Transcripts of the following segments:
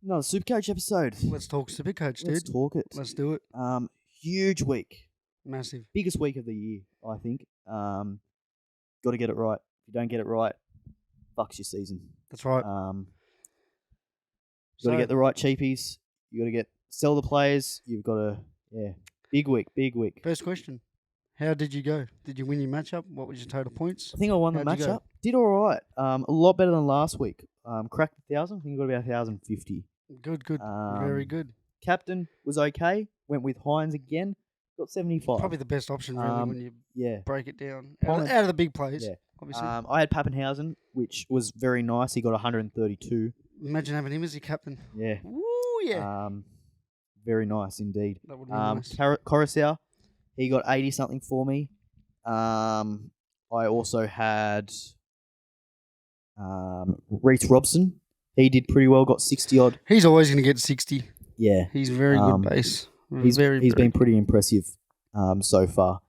Another SuperCoach episode. Let's talk SuperCoach, dude. Let's talk it. Let's do it. Huge week. Massive. Biggest week of the year, I think. Got to get it right. If you don't get it right, fucks your season. That's right. Got to get the right cheapies. You got to sell the players. You've got to, big week. First question. How did you go? Did you win your matchup? What was your total points? I think I won the How'd you go? matchup. Did all right. A lot better than last week. Cracked 1,000. I think I got about 1,050. Good. Very good. Captain was okay. Went with Hines again. Got 75. Probably the best option, really, when you break it down. Out of the big plays, obviously. I had Pappenhausen, which was very nice. He got 132. Imagine having him as your captain. Yeah. Woo, yeah. Very nice indeed. That would be nice. Coruscant, he got 80-something for me. I also had Reece Robson. He did pretty well, got 60-odd. He's always going to get 60. Yeah. He's very good base. He's been pretty impressive so far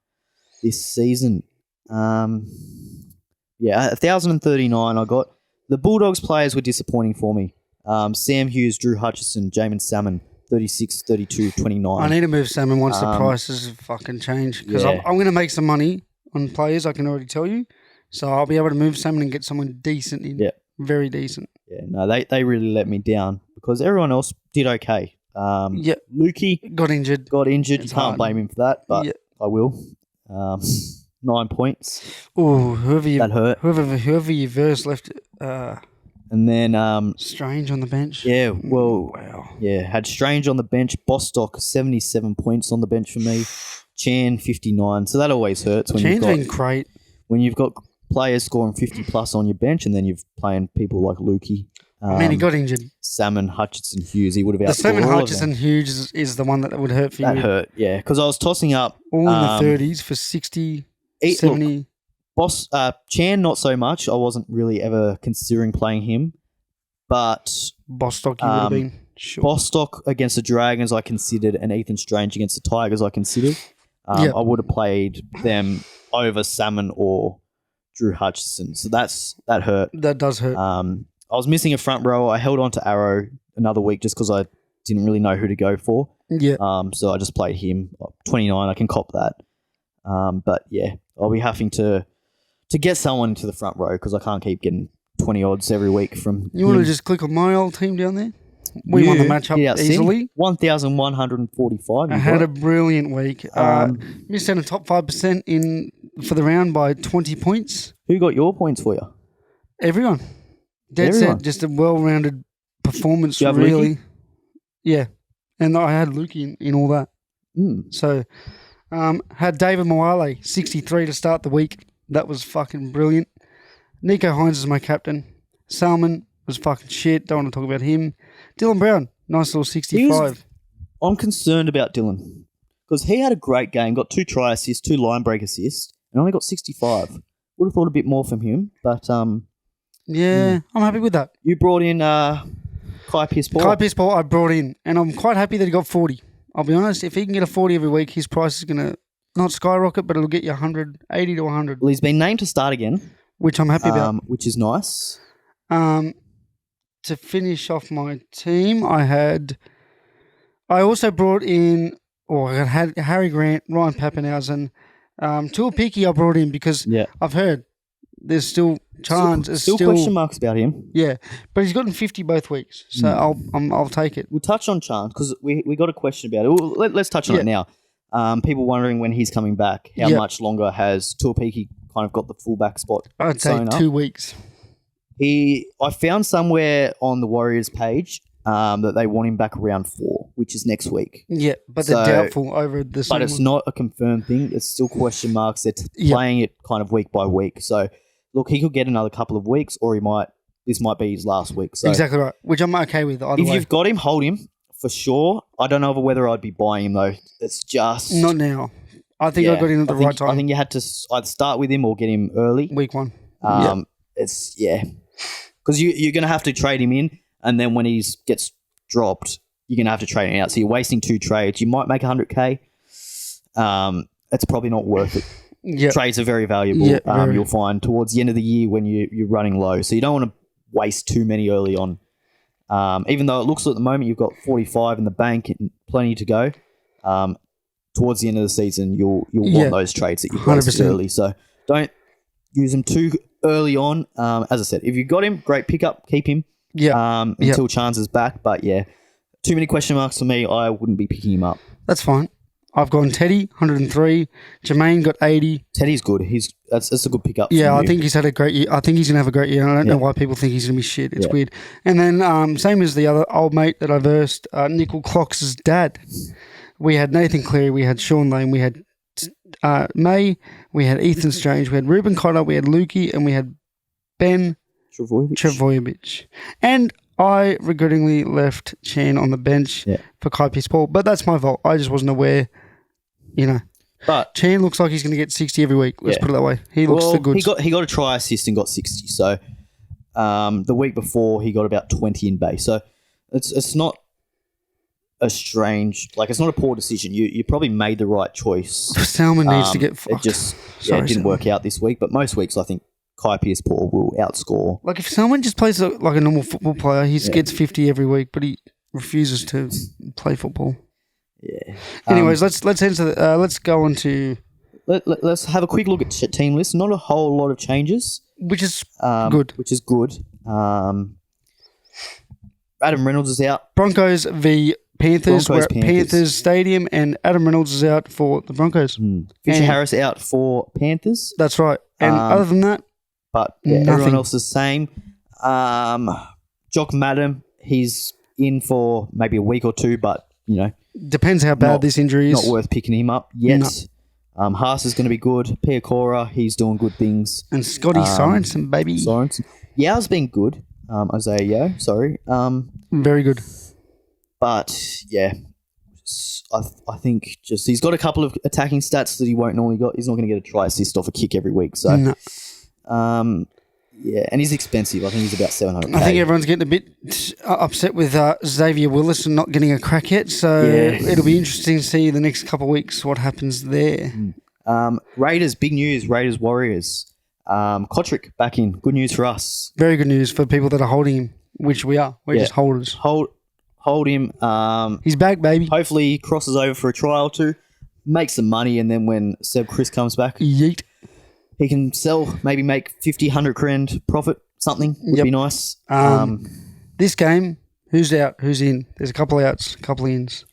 this season. 1,039 I got. The Bulldogs players were disappointing for me. Sam Hughes, Drew Hutchison, Jamin Salmon, 36, 32, 29. I need to move Salmon once the prices fucking change because I'm going to make some money on players, I can already tell you. So I'll be able to move Salmon and get someone decent in. Yeah. Very decent. Yeah, no, they really let me down because everyone else did okay. Luki got injured. You can't blame him for that, but I will. 9 points. Oh, that hurt. Whoever you verse left. And then Strange on the bench. Yeah, well, wow. Yeah, had Strange on the bench. Bostock 77 points on the bench for me. Chan 59. So that always hurts when Chan's been great. When you've got players scoring 50 plus on your bench, and then you're playing people like Luki. He got injured. Salmon, Hutchison, Hughes. He would have outscored the Salmon, all Hutchison, Hughes is the one that would hurt for you. That hurt, yeah. Because I was tossing up all in the 30s for 60, 70. Look, Chan, not so much. I wasn't really ever considering playing him. But Bostock, you would have been. Sure. Bostock against the Dragons, I considered, and Ethan Strange against the Tigers, I considered. I would have played them over Salmon or Drew Hutchison. So that hurt. That does hurt. I was missing a front row. I held on to Arrow another week just because I didn't really know who to go for. Yeah. So I just played him. 29, I can cop that. But yeah, I'll be having to get someone to the front row because I can't keep getting 20 odds every week from You want to just click on my old team down there? We won the matchup easily. 1,145. I had a brilliant week. Missed out a top 5% for the round by 20 points. Who got your points for you? Everyone. Dead set, just a well-rounded performance, really. Luki? Yeah. And I had Luki in all that. So, had David Moale, 63 to start the week. That was fucking brilliant. Nico Hines is my captain. Salmon was fucking shit. Don't want to talk about him. Dylan Brown, nice little 65. I'm concerned about Dylan because he had a great game, got 2 try assists, 2 line break assists, and only got 65. Would have thought a bit more from him, but... I'm happy with that. You brought in Kai Pearce-Paul. Kai Pearce-Paul I brought in, and I'm quite happy that he got 40. I'll be honest, if he can get a 40 every week, his price is going to not skyrocket, but it'll get you 100, 80 to 100. Well, he's been named to start again. Which I'm happy about. Which is nice. To finish off my team, I also brought in, I had Harry Grant, Ryan Pappenhausen, Tuapiki I brought in because I've heard there's still chance. Still question marks about him. Yeah, but he's gotten 50 both weeks, so I'll take it. We'll touch on Chance because we got a question about it. Let's touch on it now. People wondering when he's coming back. How much longer has Tuapiki kind of got the fullback spot? I'd say 2 weeks. I found somewhere on the Warriors page that they want him back around 4, which is next week. Yeah, but they're doubtful over the But it's not a confirmed thing. It's still question marks. They're playing it kind of week by week. So, look, he could get another couple of weeks or this might be his last week. So exactly right, which I'm okay with either way. If you've got him, hold him for sure. I don't know whether I'd be buying him though. It's just... Not now. I think I got him at the right time. I think you had to either start with him or get him early. Week 1. It's, because you're going to have to trade him in, and then when he gets dropped, you're going to have to trade him out. So you're wasting 2 trades. You might make 100K. It's probably not worth it. Yep. Trades are very valuable. You'll find towards the end of the year when you're running low. So you don't want to waste too many early on. Even though it looks at the moment you've got 45 in the bank and plenty to go, towards the end of the season you'll want those trades that you placed early. So don't use them too early on. As I said, if you got him, great pickup, keep him until Chance is back. But yeah, too many question marks for me. I wouldn't be picking him up. That's fine. I've gone Teddy, 103. Jermaine got 80. Teddy's good. That's a good pickup. Yeah, I think he's had a great year. I think he's going to have a great year. I don't know why people think he's going to be shit. It's weird. And then same as the other old mate that I versed, Nickel Clocks' dad. We had Nathan Cleary, we had Sean Lane, we had May, we had Ethan Strange, we had Ruben Cotter, we had Luki, and we had Ben Travojevic. And I regrettingly left Chan on the bench for Kai Pearce-Paul, but that's my fault. I just wasn't aware, But Chan looks like he's going to get 60 every week. Let's put it that way. He looks the goods. He got a try assist and got 60. So the week before he got about 20 in base. So it's not a strange, it's not a poor decision. You probably made the right choice. Salmon needs to get fucked. It didn't work out this week, but most weeks I think Kai Pearce-Paul will outscore. If someone just plays like a normal football player, he gets 50 every week, but he refuses to play football. Yeah. Anyways, let's go on to. Let's have a quick look at team list. Not a whole lot of changes, which is good. Adam Reynolds is out. Broncos v Panthers. We're at Panthers Stadium, and Adam Reynolds is out for the Broncos. Fisher Harris out for Panthers. That's right. And other than that, everyone else is the same. Jock Madden, he's in for maybe a week or two, but depends how bad this injury is. Not worth picking him up yet. No. Haas is going to be good. Pia Cora, he's doing good things. And Scotty Sorensen, baby. Sorensen. Yao's been good. Isaiah Yao, sorry. Very good. But, yeah, I think just he's got a couple of attacking stats that he won't normally got. He's not going to get a try assist off a kick every week. So, yeah, and he's expensive. I think he's about $700. I think everyone's getting a bit upset with Xavier Willis and not getting a crack yet. So it'll be interesting to see the next couple of weeks what happens there. Raiders, big news. Raiders Warriors. Kotrick back in. Good news for us. Very good news for people that are holding him, which we are. We're just holders. Hold him. He's back, baby. Hopefully he crosses over for a trial or two, make some money, and then when Seb Chris comes back, yeet. He can sell, maybe make 50, 100 grand profit, something would be nice. This game, who's out, who's in? There's a couple of outs, a couple of ins.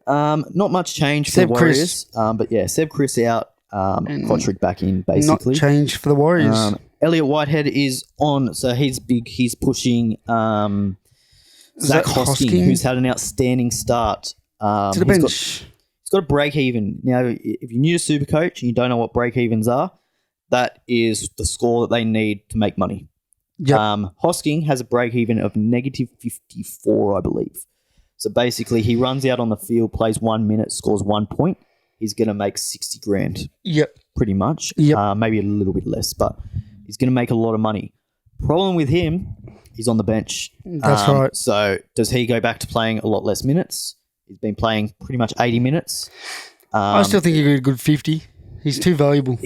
Not much change for the Warriors. But yeah, Seb Chris out, Kotrick back in, basically. Not change for the Warriors. Elliot Whitehead is on, so he's big. He's pushing Zach Hosking, who's had an outstanding start. To the bench. He's got a break even. Now, if you're new to SuperCoach and you don't know what break evens are, that is the score that they need to make money. Yep. Hosking has a break even of negative 54, I believe. So basically, he runs out on the field, plays 1 minute, scores 1 point. He's going to make 60 grand. Yep. Pretty much. Yep. Maybe a little bit less, but he's going to make a lot of money. Problem with him, he's on the bench. That's right. So does he go back to playing a lot less minutes? He's been playing pretty much 80 minutes. I still think he got a good 50. He's too valuable.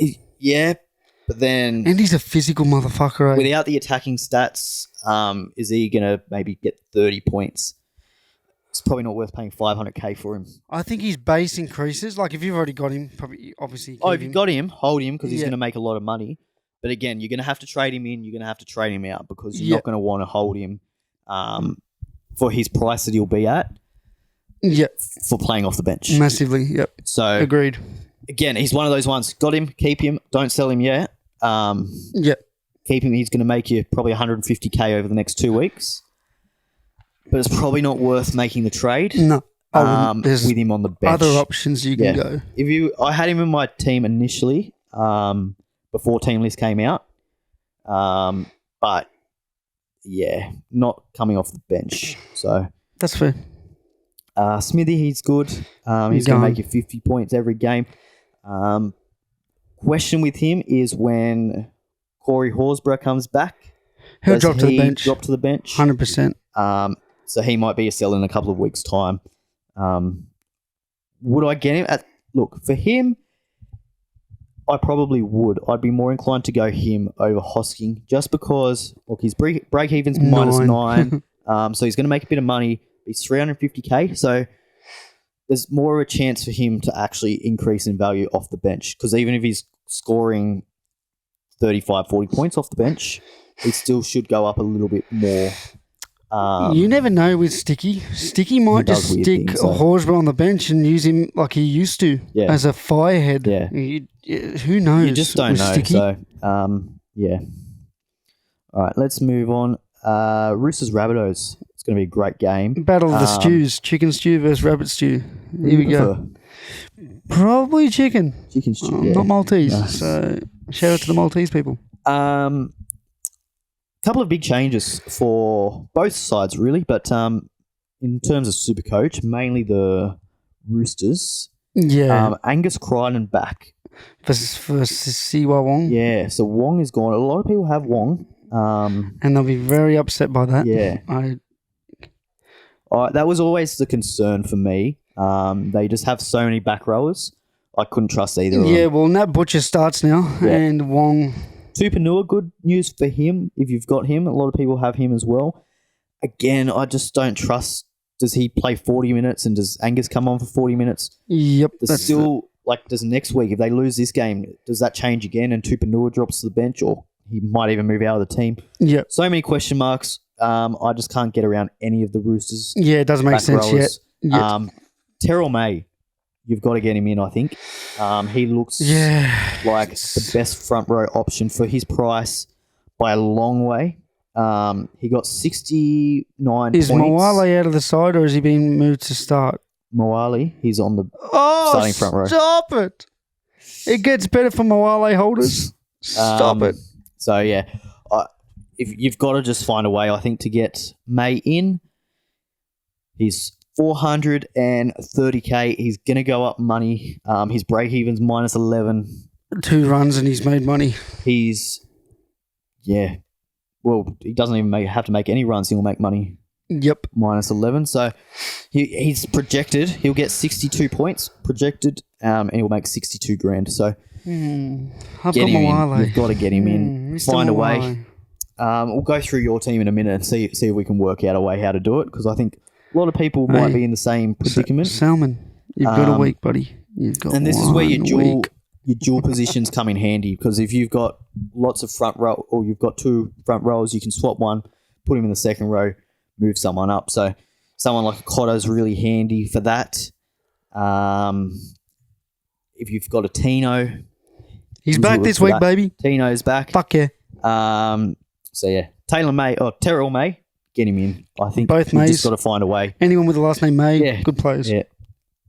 But then... And he's a physical motherfucker, Without the attacking stats, is he going to maybe get 30 points? It's probably not worth paying $500K for him. I think his base increases. Like, if you've already got him, probably, obviously... if you've got him, hold him, because he's going to make a lot of money. But again, you're going to have to trade him in, you're going to have to trade him out, because you're not going to want to hold him for his price that he'll be at for playing off the bench. Massively, yep. So agreed. Again, he's one of those ones. Got him, keep him, don't sell him yet. Keep him. He's going to make you probably $150K over the next 2 weeks. But it's probably not worth making the trade. No. With him on the bench. Other options you can go. I had him in my team initially before team list came out. But yeah, not coming off the bench. So that's fair. Smithy, he's good. He's going to make you 50 points every game. Question with him is when Corey Horsburgh comes back. He'll drop to the bench. 100%. So he might be a sell in a couple of weeks' time. Would I get him? Look, for him, I probably would. I'd be more inclined to go him over Hosking just because, look, his break even's -9. So he's going to make a bit of money. He's 350k. So there's more of a chance for him to actually increase in value off the bench. Because even if he's scoring 35, 40 points off the bench, he still should go up a little bit more. You never know with Sticky. Sticky might just stick Horsburgh on the bench and use him like he used to as a firehead. Yeah. Who knows? You just don't know. Sticky. So, yeah. All right, let's move on. Roosters Rabbitohs. It's going to be a great game. Battle of the stews. Chicken stew versus rabbit stew. Here we go. Probably chicken. Chicken stew, not Maltese. Nice. So shout out to the Maltese people. Couple of big changes for both sides, really. But in terms of SuperCoach, mainly the Roosters. Yeah. Angus Crichton back. For Siwa Wong. Yeah, so Wong is gone. A lot of people have Wong. And they'll be very upset by that. Yeah. That was always the concern for me. They just have so many back rowers. I couldn't trust either of them. Yeah, well, Nat Butcher starts now, and Wong. Tupanua, good news for him if you've got him. A lot of people have him as well. Again, I just don't trust. Does he play 40 minutes and does Angus come on for 40 minutes? Yep. Does next week, if they lose this game, does that change again and Tupanua drops to the bench or he might even move out of the team? Yep. So many question marks. I just can't get around any of the Roosters. Yeah, it doesn't make sense yet. Terrell May, you've got to get him in, I think. He looks like the best front row option for his price by a long way. He got 69 Is points. Moale out of the side or has he been moved to start? Moale, he's on the starting front row. Stop it. It gets better for Moale holders. Stop it. So, yeah, if you've got to just find a way, I think, to get May in. He's 430k. He's going to go up money. His break-even's minus 11. 2 runs and he's made money. Well, he doesn't even have to make any runs. He'll make money. Yep. Minus 11. So he's projected. He'll get 62 points projected, and he'll make 62 grand. So I've get got him Moale. in. You've got to get him in. Mr. Find a Moale. way. We'll go through your team in a minute and see if we can work out a way how to do it, because I think a lot of people might be in the same predicament. Salmon, you've got a week, buddy. You've got. And this is where your dual positions come in handy, because if you've got lots of front row or you've got 2 front rows, you can swap one, put him in the second row, move someone up. So someone like Cotter is really handy for that. If you've got a Tino, he's back this week, baby. Tino's back. Fuck yeah. So yeah, Terrell May, get him in. I think both we've Mays. just got to find a way. Anyone with the last name May, good players. Yeah.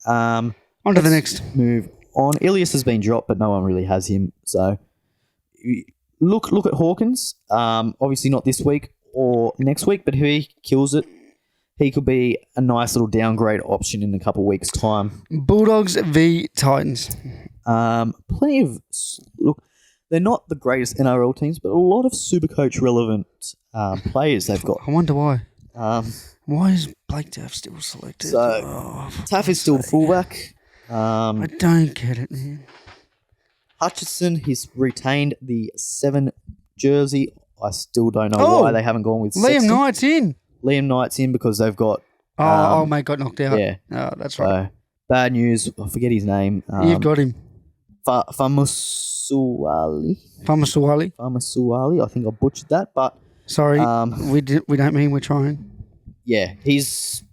On to the next. Move on. Ilias has been dropped, but no one really has him. So look at Hawkins. Obviously not this week or next week, but if he kills it, he could be a nice little downgrade option in a couple of weeks' time. Bulldogs v Titans. Plenty of look. They're not the greatest NRL teams, but a lot of SuperCoach relevant players they've got. I wonder why. Why is Blake Taff still selected? So Taff is still fullback. I don't get it, man. Hutchison, he's retained the 7 jersey. I still don't know why they haven't gone with Liam Sexton. Knight's in. Liam Knight's in because they've got... mate got knocked out. Yeah. Oh, that's right. So, bad news. I forget his name. You've got him. Famasuali. I think I butchered that, but... Sorry, we don't mean we're trying. Yeah, he's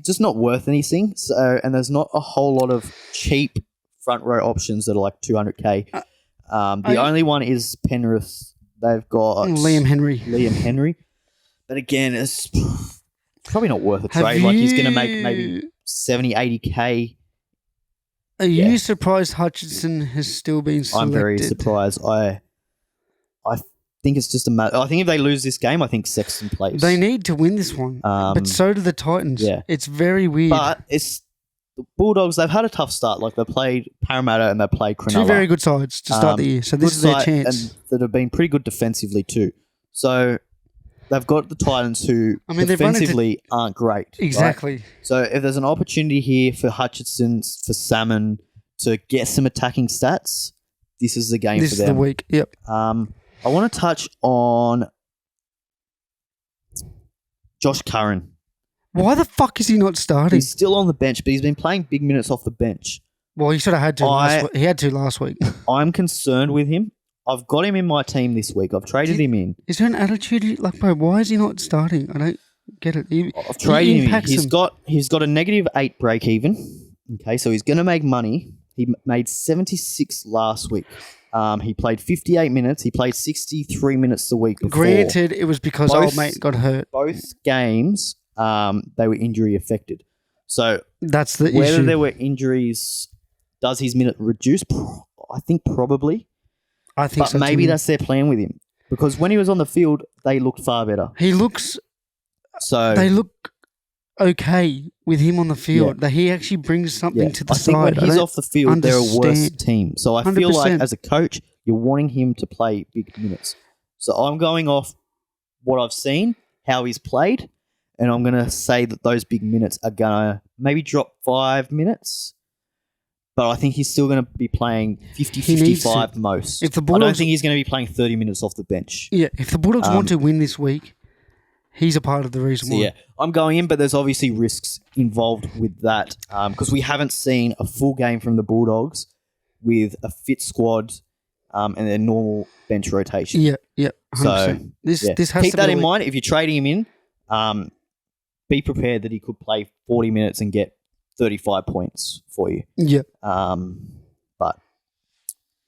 just not worth anything. So, and there's not a whole lot of cheap front row options that are like 200k. The only one is Penrith. They've got Liam Henry. But again, it's probably not worth a trade. Like he's going to make maybe 70, 80k. Are you surprised Hutchinson has still been selected? I'm very surprised. I think it's just a matter. I think if they lose this game, I think Sexton plays. They need to win this one, but so do the Titans. Yeah. It's very weird. But it's the Bulldogs. They've had a tough start. Like they played Parramatta and they played Cronulla. 2 very good sides to start the year. So this is their chance. And that have been pretty good defensively too. So they've got the Titans who defensively aren't great. Exactly. Right? So if there's an opportunity here for Hutchinson, for Salmon to get some attacking stats, this is the game for them. This is the week. Yep. I want to touch on Josh Curran. Why the fuck is he not starting? He's still on the bench, but he's been playing big minutes off the bench. Well, he sort of had to last week. He had to last week. I'm concerned with him. I've got him in my team this week. I've traded him in. Is there an attitude? Like, bro, why is he not starting? I don't get it. I've traded him in. He's got a -8 break even. Okay, so he's going to make money. He made 76 last week. He played 58 minutes. He played 63 minutes the week before. Granted, it was because old mate got hurt. Both games, they were injury affected. So that's the issue. Whether there were injuries, does his minute reduce? I think probably. I think so. But maybe that's their plan with him. Because when he was on the field, they looked far better. They look okay with him on the field. That he actually brings something to the side. I think when he's off the field, they're a worse team. So I feel like as a coach, you're wanting him to play big minutes. So I'm going off what I've seen, how he's played, and I'm going to say that those big minutes are going to maybe drop 5 minutes. But I think he's still going to be playing 50, 55 most. I don't think he's going to be playing 30 minutes off the bench. Yeah, if the Bulldogs want to win this week, he's a part of the reason why. Yeah, I'm going in, but there's obviously risks involved with that because we haven't seen a full game from the Bulldogs with a fit squad and their normal bench rotation. Yeah, 100%. So this has keep to that in mind. If you're trading him in, be prepared that he could play 40 minutes and get 35 points for you. Yeah. But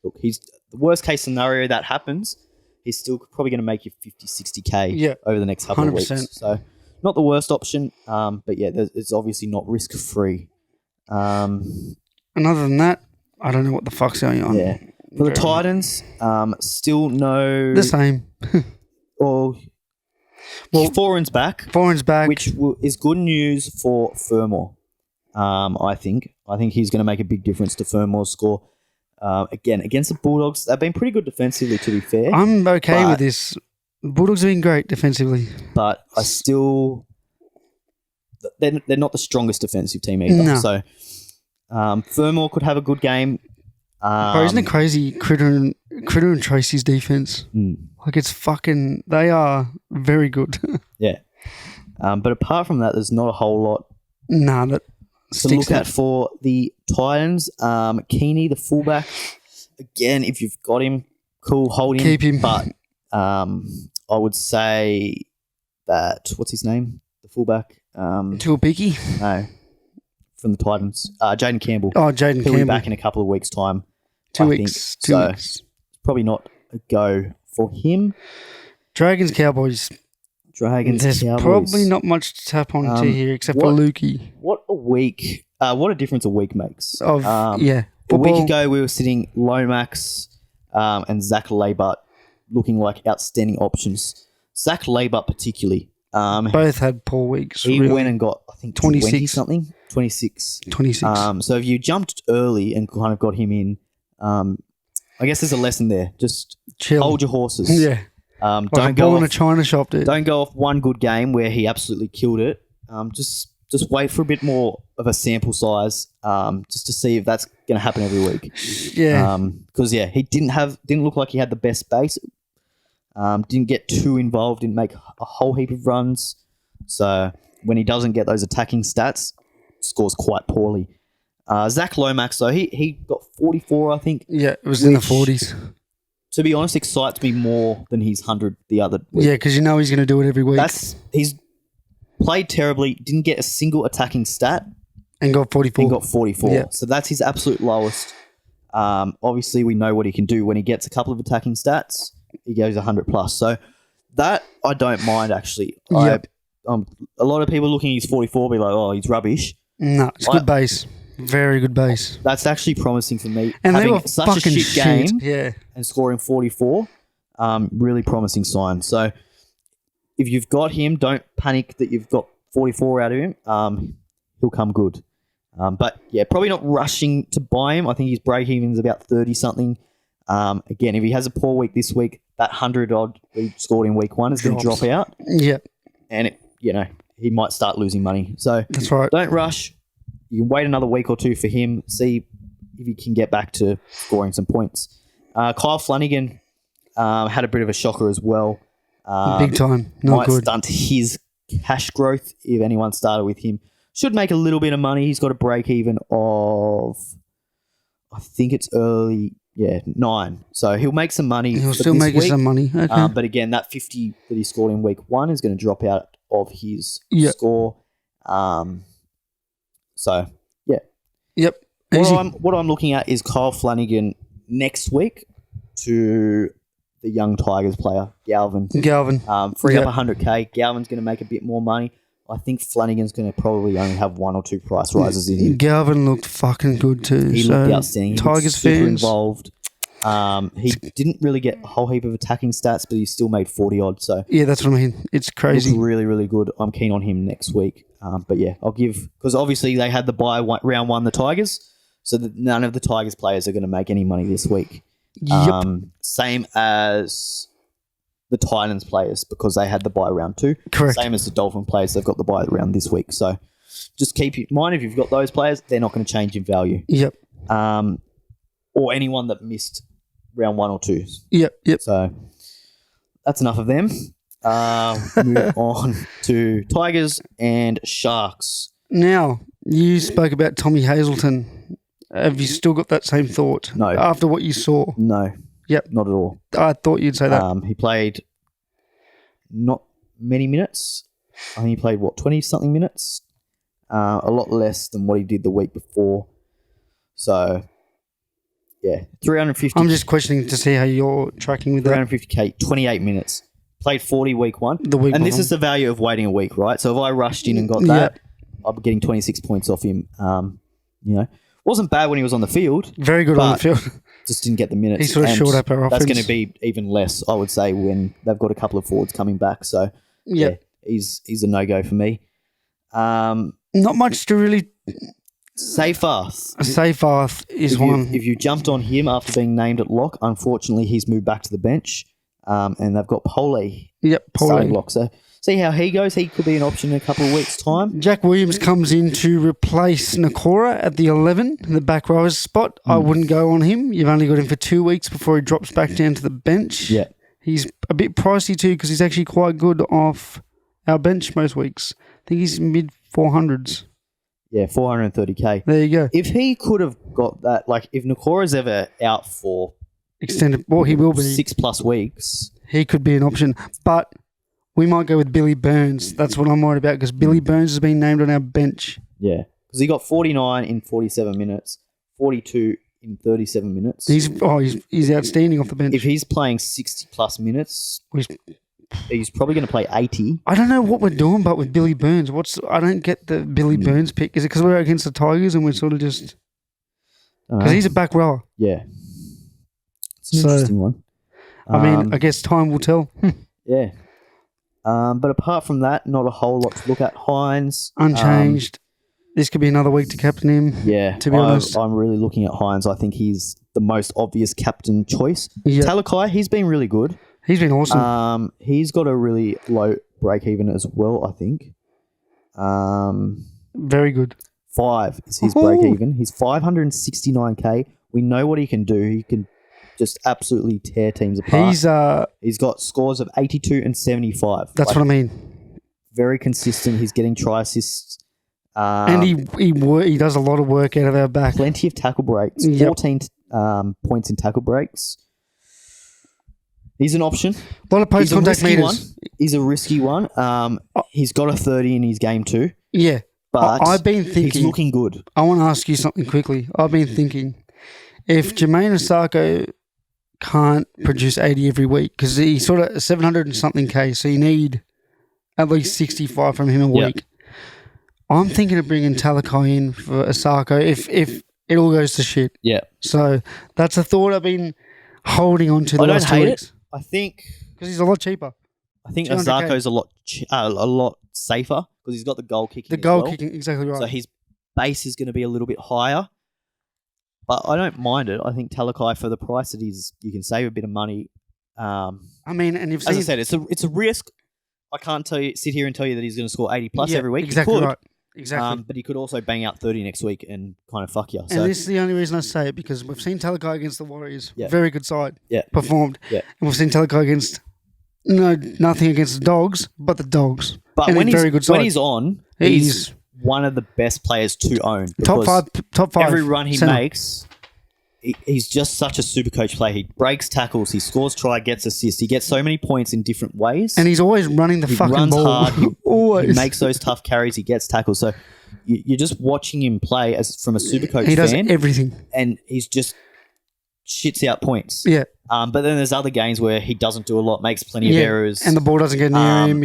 look, he's the worst case scenario that happens. He's still probably going to make you 50, 60K over the next couple 100%. Of weeks. So not the worst option, but yeah, it's obviously not risk-free. And other than that, I don't know what the fuck's going on. Yeah. For the Titans, still no... The same. Well, Foran's back. Which is good news for Fermor, I think. I think he's going to make a big difference to Fermor's score. Again, against the Bulldogs, they've been pretty good defensively, to be fair. I'm okay with this. The Bulldogs have been great defensively. But I still... They're not the strongest defensive team either. No. So, Fermor could have a good game. Bro, isn't it crazy? Critter and Tracy's defense. Like, it's fucking... They are very good. Yeah. But apart from that, there's not a whole lot to look at for the Titans. Keeney, the fullback. Again, if you've got him, cool, hold him. Keep him. But I would say that... What's his name? The fullback? Tuapiki? No. From the Titans. Jaden Campbell. Oh, Jaden Campbell. He'll be back in a couple of weeks' time. 2 weeks. Two weeks. Probably not a go for him. Dragons, Cowboys. There's probably not much to tap on to here except for Luki. What a difference a week makes. A week ago, we were sitting Lomax and Zach Labart looking like outstanding options. Zach Labart particularly. Both had poor weeks. He went and got, I think, 20-something. 26. So if you jumped early and kind of got him in, I guess there's a lesson there. Just hold your horses. Yeah. Don't go in a China shop, dude. Don't go off one good game where he absolutely killed it. Just wait for a bit more of a sample size, just to see if that's going to happen every week. Yeah. Because he didn't look like he had the best base. Didn't get too involved. Didn't make a whole heap of runs. So when he doesn't get those attacking stats, scores quite poorly. Zach Lomax, though, he got 44, I think. Yeah, it was in the 40s. To be honest, excites me more than his 100 the other week. Yeah, because you know he's going to do it every week. He's played terribly, didn't get a single attacking stat. And got 44. Yeah. So that's his absolute lowest. Obviously, we know what he can do. When he gets a couple of attacking stats, he goes 100 plus. So that I don't mind, actually. Yep. A lot of people looking at his 44 be like, oh, he's rubbish. No, it's good base. Very good base. That's actually promising for me. And having they were such a shit game and scoring 44, really promising sign. So if you've got him, don't panic that you've got 44 out of him. He'll come good. But yeah, probably not rushing to buy him. I think his break even is about 30-something. Again, if he has a poor week this week, that 100-odd he scored in week 1 is going to drop out. Yeah. And, he might start losing money. So that's right. Don't rush. You can wait another week or two for him, see if he can get back to scoring some points. Kyle Flanagan had a bit of a shocker as well. Big time. Not might good. Stunt his cash growth if anyone started with him. Should make a little bit of money. He's got a break even of, I think it's early, 9. So he'll make some money. He'll still make some money. Okay. But again, that 50 that he scored in week 1 is going to drop out of his score. So, yeah. Yep. What I'm looking at is Kyle Flanagan next week to the young Tigers player, Galvin. Free up 100K. Galvin's going to make a bit more money. I think Flanagan's going to probably only have 1 or 2 price rises in him. Galvin looked fucking good too. He looked outstanding. Tigers super fans involved. He didn't really get a whole heap of attacking stats, but he still made 40 odd. So yeah, that's what I mean. It's crazy. Looks really, really good. I'm keen on him next week. But yeah, I'll give, because obviously they had the bye round 1, the Tigers, so that none of the Tigers players are going to make any money this week. Yep. Same as the Titans players, because they had the bye round 2. Correct. Same as the Dolphin players, they've got the bye round this week. So just keep in mind, if you've got those players, they're not going to change in value. Yep. Or anyone that missed round 1 or 2. Yep. So that's enough of them. Move on to Tigers and Sharks. Now, you spoke about Tommy Hazelton. Have you still got that same thought? No. After what you saw? No. Yep. Not at all. I thought you'd say that. He played not many minutes. I think he played, 20-something minutes? A lot less than what he did the week before. So, yeah, 350. I'm just questioning to see how you're tracking with that. 350K, 28 minutes. Played 40 week 1. And this is the value of waiting a week, right? So if I rushed in and got that, I'll be getting 26 points off him. Wasn't bad when he was on the field. Very good on the field. Just didn't get the minutes. He sort of short up our offense. That's going to be even less, I would say, when they've got a couple of forwards coming back. So, he's a no-go for me. Not much to really... Seyfarth. Seyfarth is one. If you jumped on him after being named at lock, unfortunately, he's moved back to the bench. And they've got Pole. Yep, starting lock. So see how he goes. He could be an option in a couple of weeks' time. Jack Williams comes in to replace Nakora at the 11, the back rowers spot. I wouldn't go on him. You've only got him for 2 weeks before he drops back down to the bench. Yeah. He's a bit pricey too because he's actually quite good off our bench most weeks. I think he's mid-400s. Yeah, 430K. There you go. If he could have got that, like if Nakora's ever out for extended, well, he will be 6+ weeks. He could be an option, but we might go with Billy Burns. That's what I'm worried about because Billy Burns has been named on our bench. Yeah, because he got 49 in 47 minutes, 42 in 37 minutes. He's outstanding off the bench. If he's playing 60+ minutes, he's probably going to play 80. I don't know what we're doing, but with Billy Burns, I don't get the Billy Burns pick. Is it because we're against the Tigers and we're sort of just because he's a back rower? Yeah, it's an interesting one. I mean, I guess time will tell. Yeah. But apart from that, not a whole lot to look at. Hines. Unchanged. This could be another week to captain him. Yeah. To be honest. I'm really looking at Hines. I think he's the most obvious captain choice. Yep. Talakai, he's been really good. He's been awesome. He's got a really low break even as well, I think. Very good. 5 is his break even. He's 569K. We know what he can do. He can just absolutely tear teams apart. He's got scores of 82 and 75. That's what I mean. Very consistent. He's getting try assists. And he does a lot of work out of our back. Plenty of tackle breaks. 14 points in tackle breaks. He's an option. A lot of post-contact meters. He's a risky one. He's got a 30 in his game too. Yeah. But I've been thinking... he's looking good. I want to ask you something quickly. I've been thinking, if Jermaine Osako can't produce 80 every week, because he's sort of 700 and something K, so you need at least 65 from him a week. I'm thinking of bringing Talakai in for Osako if it all goes to shit. Yeah. So that's a thought I've been holding on to the last 2 weeks. I think... because he's a lot cheaper. I think Osako's a lot safer because he's got the goal kicking. The goal kicking, exactly right. So his base is going to be a little bit higher. But I don't mind it. I think Talakai, for the price it is, you can save a bit of money. I mean, and as I said, it's a risk. I can't sit here and tell you that he's going to score 80 plus every week. Exactly right. Exactly. But he could also bang out 30 next week and kind of fuck you. And this is the only reason I say it, because we've seen Talakai against the Warriors. Yeah. Very good side. Yeah. Performed. Yeah. And we've seen Talakai against No, nothing against the Dogs, but the Dogs. But and when very good side. when he's on, he's one of the best players to own. Top five. Every run he center. makes, he's just such a super coach player. He breaks tackles, he scores try, gets assists. He gets so many points in different ways. And he's always running the fucking runs ball. Hard, he makes those tough carries, he gets tackles. So you're just watching him play as from a super coach fan. He does everything. And he's just shits out points. Yeah. But then there's other games where he doesn't do a lot, makes plenty of errors. And the ball doesn't get near him.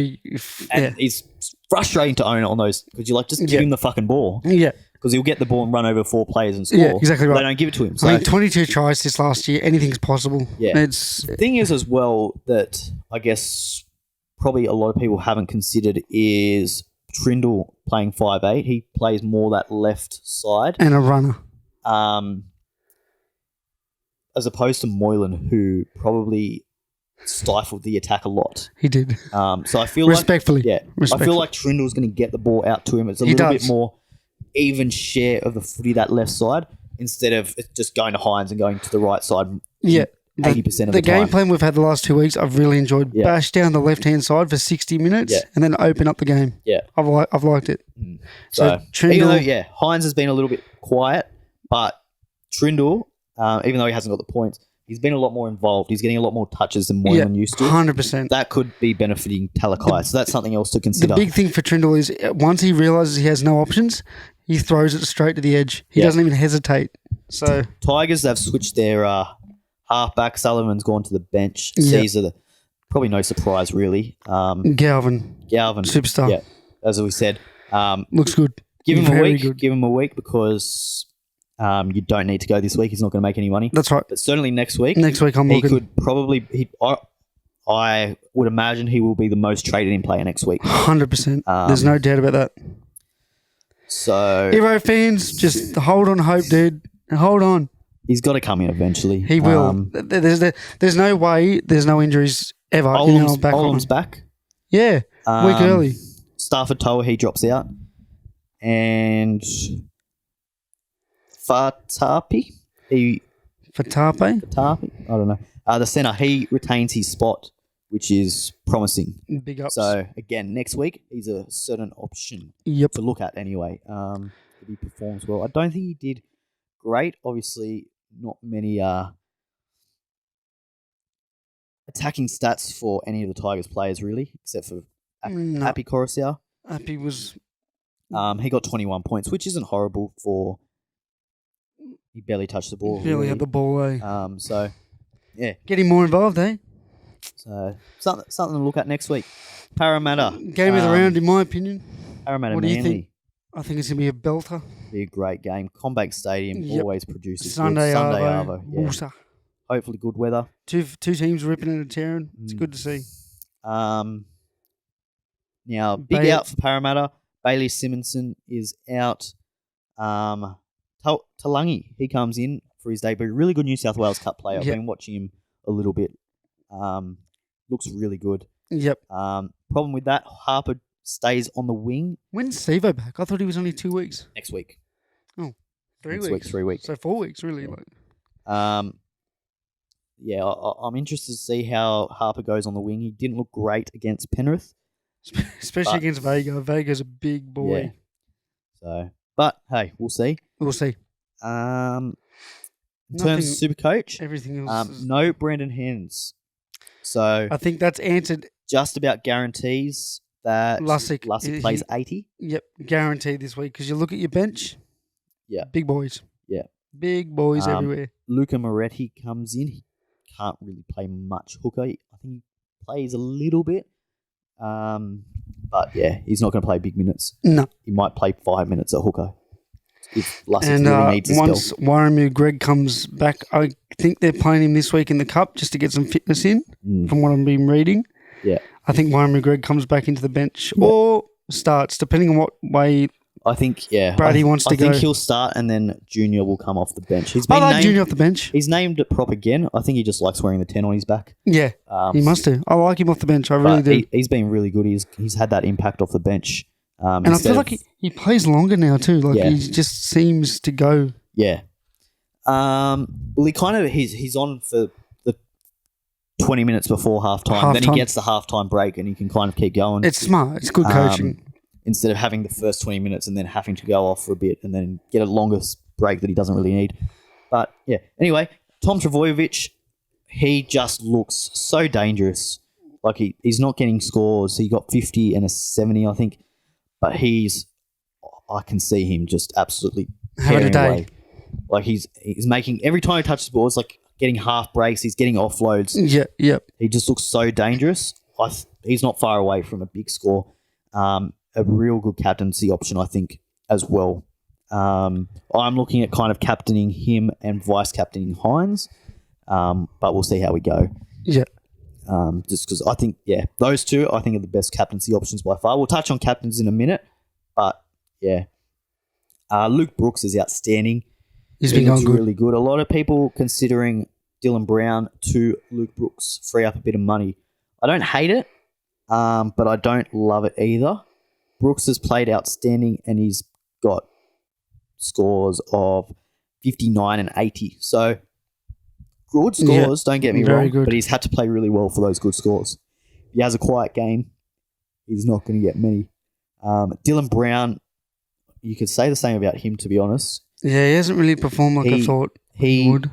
And it's frustrating to own on those because you're like, just give him the fucking ball. Yeah. Because he'll get the ball and run over 4 players and score. Yeah, exactly right. They don't give it to him. So. I mean, 22 tries this last year. Anything's possible. Yeah. The thing is as well that I guess probably a lot of people haven't considered is Trindle playing 5'8". He plays more that left side. And a runner. As opposed to Moylan, who probably stifled the attack a lot. He did. So I feel Respectfully. I feel like Trindle's going to get the ball out to him. It's a little bit more even share of the footy that left side instead of just going to Hines and going to the right side. Yeah. 80% of the time. The game plan we've had the last 2 weeks, I've really enjoyed. Yeah. Bash down the left-hand side for 60 minutes and then open up the game. Yeah. I've liked it. So Trindle, even though, Hines has been a little bit quiet, but Trindle, even though he hasn't got the points, he's been a lot more involved. He's getting a lot more touches than Moylan used to. 100%. That could be benefiting Talakai. So that's something else to consider. The big thing for Trindle is once he realises he has no options, he throws it straight to the edge. He doesn't even hesitate. So Tigers, they've switched their halfback. Sullivan's gone to the bench. Caesar, probably no surprise really. Galvin, superstar. Yeah, as we said, looks good. Give him a week. Give him a week because you don't need to go this week. He's not going to make any money. That's right. But certainly next week. Next week, I'm looking. He could probably. I would imagine he will be the most traded in player next week. 100%. There's no doubt about that. So, Hero fans, just hold on, hope, dude. Hold on. He's got to come in eventually. He will. There's no way. There's no injuries ever. Olam's back. Yeah, week early. Stafford Toa, he drops out, and Fatapi. Fatapi. I don't know. The centre, he retains his spot, which is promising. Big ups. So again, next week he's a certain option to look at anyway. If he performs well, I don't think he did great. Obviously, not many attacking stats for any of the Tigers players really, except for Api Coruscant. Api was. He got 21 points, which isn't horrible for. He barely touched the ball. Barely had the ball, eh? So, yeah. Getting more involved, eh? So, something to look at next week. Parramatta. Game of the round, in my opinion. Parramatta what do Manly. you think? I think it's going to be a belter. Be a great game. Combank Stadium always produces Sunday Arvo. Yeah. Hopefully good weather. Two teams ripping and tearing. It's good to see. Now, big out for Parramatta. Bailey Simonson is out. Talangi, he comes in for his debut. Really good New South Wales Cup player. I've been watching him a little bit. Looks really good. Yep. Problem with that, Harper stays on the wing. When's Sevo back? I thought he was only 2 weeks. Next week. Oh, 3 weeks. weeks. 3 weeks. So 4 weeks, really. I'm interested to see how Harper goes on the wing. He didn't look great against Penrith. Especially against Vega. Vega's a big boy. Yeah. So, but hey, we'll see. We'll see. In terms of SuperCoach, everything else. No Brendan Hens. So I think that's answered. Just about guarantees that Lussick plays 80. Yep, guaranteed this week because you look at your bench. Yeah, big boys. Yeah, big boys everywhere. Luca Moretti comes in. He can't really play much hooker. I think he plays a little bit. But yeah, he's not going to play big minutes. No. He might play 5 minutes at hooker if Lussick really needs a spell. Once Warramu Greg comes back, I think they're playing him this week in the Cup just to get some fitness in, from what I've been reading. Yeah. I think Warramu Greg comes back into the bench or starts, depending on what way I think, Brady wants to go. I think he'll start and then Junior will come off the bench. I like Junior off the bench. He's named it prop again. I think he just likes wearing the 10 on his back. Yeah, he must do. I like him off the bench. I really do. He's been really good. He's had that impact off the bench. And I feel like he plays longer now too. Like he just seems to go. Yeah. Well, he's on for the 20 minutes before halftime. Then he gets the halftime break and he can kind of keep going. It's smart. It's good coaching. Instead of having the first 20 minutes and then having to go off for a bit and then get a longer break that he doesn't really need. But, yeah. Anyway, Tom Trbojevic, he just looks so dangerous. Like, he's not getting scores. He got 50 and a 70, I think. But I can see him just absolutely tearing away. Like, he's making, every time he touches the ball, it's like getting half breaks. He's getting offloads. Yeah. He just looks so dangerous. He's not far away from a big score. A real good captaincy option, I think, as well. I'm looking at kind of captaining him and vice captaining Hines, but we'll see how we go. Yeah. Just because I think, those two I think are the best captaincy options by far. We'll touch on captains in a minute, but yeah. Luke Brooks is outstanding. He's been going really good. A lot of people considering Dylan Brown to Luke Brooks, free up a bit of money. I don't hate it, but I don't love it either. Brooks has played outstanding and he's got scores of 59 and 80. So good scores, don't get me wrong, but he's had to play really well for those good scores. If he has a quiet game, he's not going to get many. Dylan Brown, you could say the same about him, to be honest. Yeah, he hasn't really performed like I thought he would.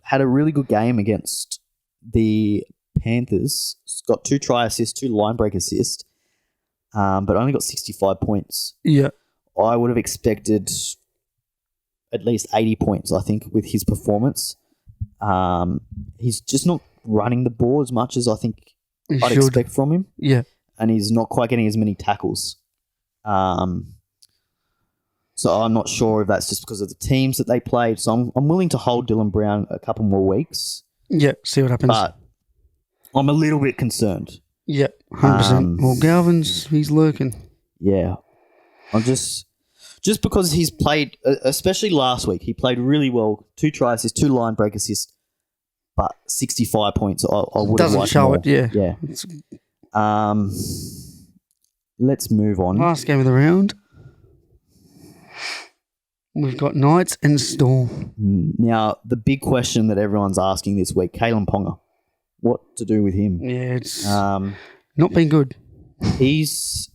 Had a really good game against the Panthers. He's got 2 try assists, 2 line break assists, but only got 65 points. Yeah. I would have expected at least 80 points, I think, with his performance. He's just not running the ball as much as I think I'd expect from him. Yeah. And he's not quite getting as many tackles. So I'm not sure if that's just because of the teams that they played. So I'm willing to hold Dylan Brown a couple more weeks. Yeah, see what happens. But I'm a little bit concerned. Yeah, 100%. Well, Galvin's, he's lurking. Yeah. I'm just because he's played, especially last week, he played really well. 2 try assists, 2 line break assists, but 65 points. I would have liked more. Doesn't show it, yeah. Let's move on. Last game of the round. We've got Knights and Storm. Now, the big question that everyone's asking this week, Kalen Ponga. What to do with him? Yeah, it's not been good. He's,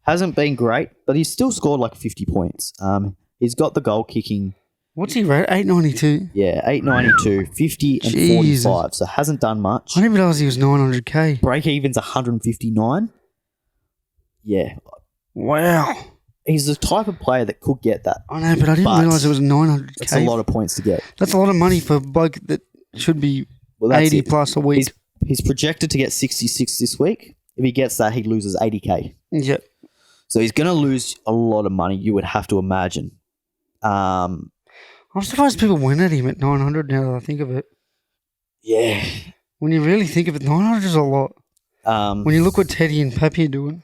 hasn't been great, but he's still scored like 50 points. He's got the goal kicking. What's he rate? 892? Yeah, 892, 50 and Jesus. 45, so hasn't done much. I didn't realise he was 900k. Break-even's 159. Yeah. Wow. He's the type of player that could get that. I know, but I didn't realise it was 900k. That's a lot of points to get. That's a lot of money for a bloke that should be 80 plus a week. He's projected to get 66 this week. If he gets that, he loses 80k. Yeah. So he's going to lose a lot of money, you would have to imagine. I'm surprised people went at him at 900 now that I think of it. Yeah. When you really think of it, 900 is a lot. When you look what Teddy and Pappy are doing.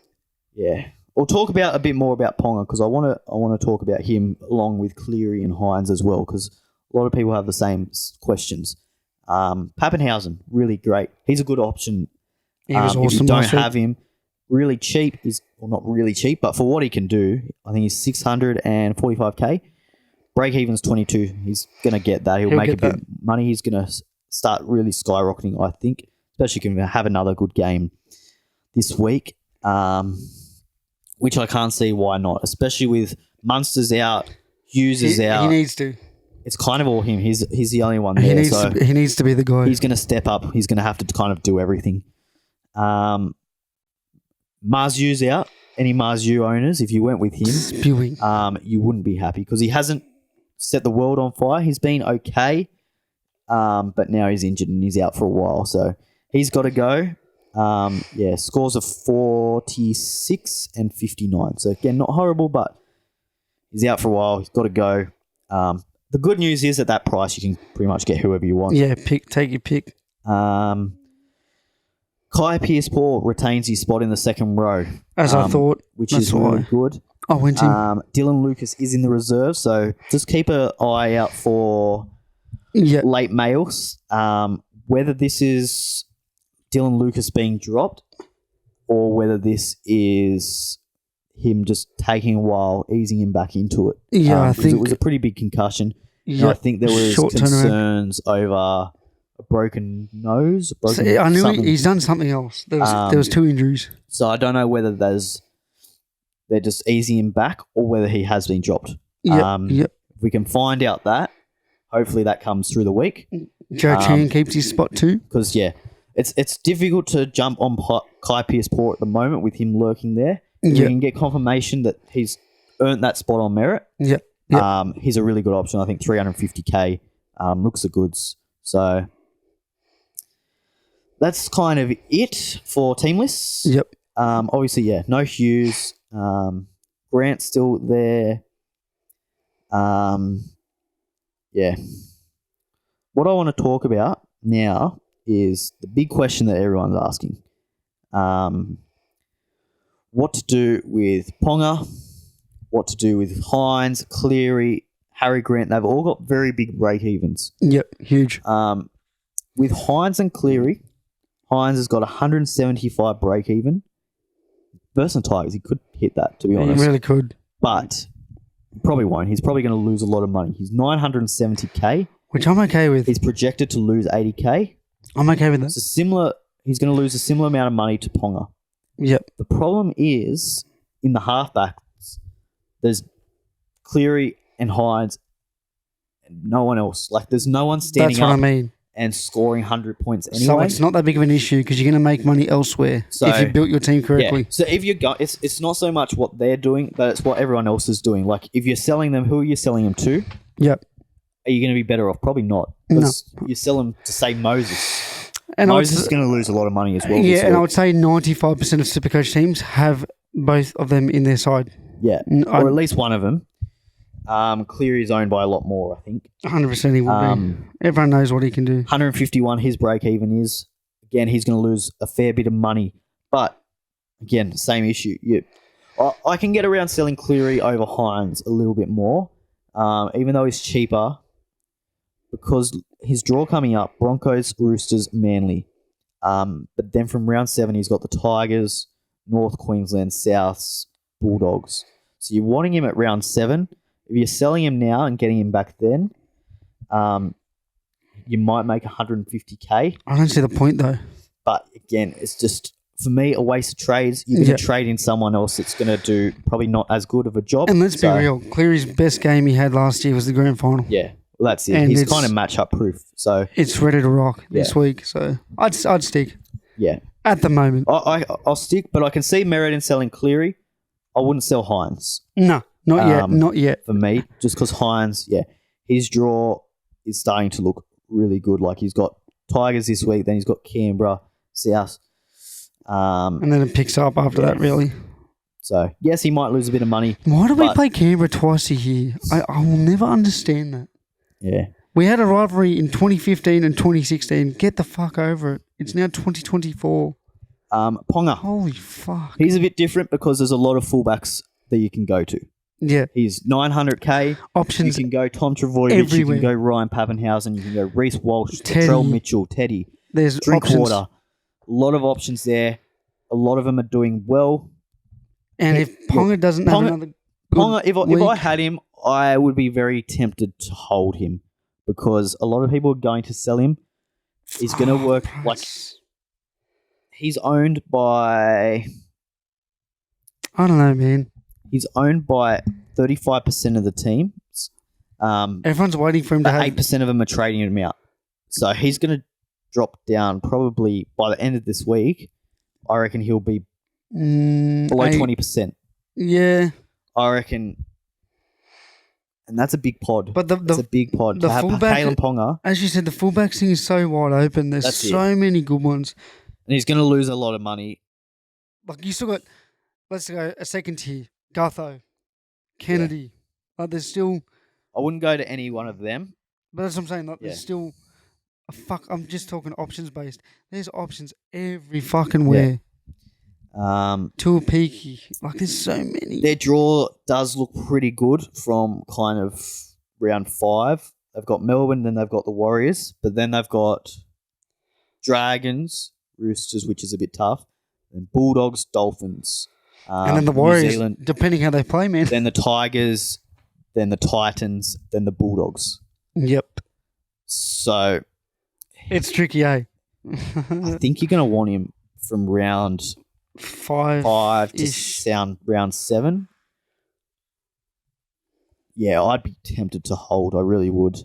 Yeah. We'll talk about a bit more about Ponga because I want to talk about him along with Cleary and Hines as well because a lot of people have the same questions. Pappenhausen, really great. He's a good option. He was awesome. If you don't have him, really cheap. Not really cheap, but for what he can do, I think he's 645k. Break even's 22. He's going to get that. He'll make a bit of money. He's going to start really skyrocketing, I think, especially if he can have another good game this week. Which I can't see why not, especially with Munster's out, Hughes is out. He needs to. It's kind of all him. He's the only one there. He needs to be the guy. He's going to step up. He's going to have to kind of do everything. Marzu's out. Any Marzu owners, if you went with him, spewing. You wouldn't be happy because he hasn't set the world on fire. He's been okay, but now he's injured and he's out for a while. So he's got to go. Scores of 46 and 59. So again, not horrible, but he's out for a while. He's got to go. The good news is at that price, you can pretty much get whoever you want. Yeah, take your pick. Kai Pearce-Paul retains his spot in the second row. As I thought. Which is really good. I went in. Dylan Lucas is in the reserve, so just keep an eye out for late mails. Whether this is Dylan Lucas being dropped or whether this is him just taking a while, easing him back into it. Yeah, I think it was a pretty big concussion. Yeah, I think there was concerns over a broken nose. I knew he's done something else. There was 2 injuries. So I don't know whether they're just easing him back or whether he has been dropped. Yep. If we can find out that, hopefully that comes through the week. Joe Chan keeps his spot too. Because, it's difficult to jump on Kai Pearce-Paul at the moment with him lurking there. If we can get confirmation that he's earned that spot on merit. Yep. He's a really good option. I think 350k looks the goods. So that's kind of it for team lists. Yep. Obviously, no Hughes. Grant's still there. What I want to talk about now is the big question that everyone's asking. What to do with Ponga, what to do with Hines, Cleary, Harry Grant. They've all got very big break-evens. Yep, huge. With Hines and Cleary, Hines has got 175 break-even. Versus Tigers, he could hit that, to be honest. He really could. But he probably won't. He's probably going to lose a lot of money. He's 970k. Which I'm okay with. He's projected to lose 80k. I'm okay with that. He's going to lose a similar amount of money to Ponga. Yep. The problem is, in the halfbacks, there's Cleary and Hines and no one else. Like, there's no one standing That's what up I mean. and scoring 100 points anyway. So it's not that big of an issue because you're going to make money elsewhere if you built your team correctly. Yeah. So if you go, it's not so much what they're doing, but it's what everyone else is doing. Like, if you're selling them, who are you selling them to? Yep. Are you going to be better off? Probably not. Because you sell them to, say, Moses. And Moses is going to lose a lot of money as well. Yeah, and I would say 95% of Supercoach teams have both of them in their side. Yeah, or at least one of them. Cleary is owned by a lot more, I think. 100% he will be. Everyone knows what he can do. 151 his break even is. Again, he's going to lose a fair bit of money. But, again, same issue. I can get around selling Cleary over Hines a little bit more, even though he's cheaper, because his draw coming up, Broncos, Roosters, Manly. But then from round 7, he's got the Tigers, North Queensland, Souths, Bulldogs. So you're wanting him at round 7. If you're selling him now and getting him back then, you might make 150k. I don't see the point though. But again, it's just, for me, a waste of trades. You're going to trade in someone else that's going to do probably not as good of a job. And let's be real, Cleary's best game he had last year was the grand final. Yeah, well, that's it. And he's kind of match-up proof. So it's ready to rock this week. So I'd stick. Yeah. At the moment. I'll stick, but I can see merit in selling Cleary. I wouldn't sell Hines. No, not yet. Not yet. For me, just because Hines, his draw is starting to look really good. Like, he's got Tigers this week, then he's got Canberra, South. And then it picks up after that, really. So, yes, he might lose a bit of money. Why do we play Canberra twice a year? I will never understand that. Yeah. We had a rivalry in 2015 and 2016. Get the fuck over it. It's now 2024. Ponga. Holy fuck. He's a bit different because there's a lot of fullbacks that you can go to. Yeah. He's 900k. Options. You can go Tom Travojevic. You can go Ryan Pappenhausen. You can go Reece Walsh, Latrell Mitchell, Teddy. There's Drinkwater. A lot of options there. A lot of them are doing well. And if Ponga doesn't have another Ponga, if I had him, I would be very tempted to hold him because a lot of people are going to sell him. He's going to work like... He's owned by... I don't know, man. He's owned by 35% of the teams. Everyone's waiting for him to have... 8% of them are trading him out. So he's going to drop down probably by the end of this week. I reckon he'll be below 20%. Yeah. I reckon... And that's a big pod. But that's a big pod. The to have Kalen Ponga... As you said, the fullback thing is so wide open. There's so many good ones. And he's going to lose a lot of money. Like, you still got, let's go a second tier. Gutho, Kennedy. Like, there's still... I wouldn't go to any one of them. But that's what I'm saying. Like, there's still... I'm just talking options based. There's options every fucking where. Tuapiki. Like, there's so many. Their draw does look pretty good from kind of round 5. They've got Melbourne, then they've got the Warriors. But then they've got Dragons... Roosters, which is a bit tough, then Bulldogs, Dolphins, and then the Warriors, depending how they play, man. Then the Tigers, then the Titans, then the Bulldogs. Yep. So It's tricky, eh? I think you're going to want him from round 5 to round 7. Yeah, I'd be tempted to hold. I really would.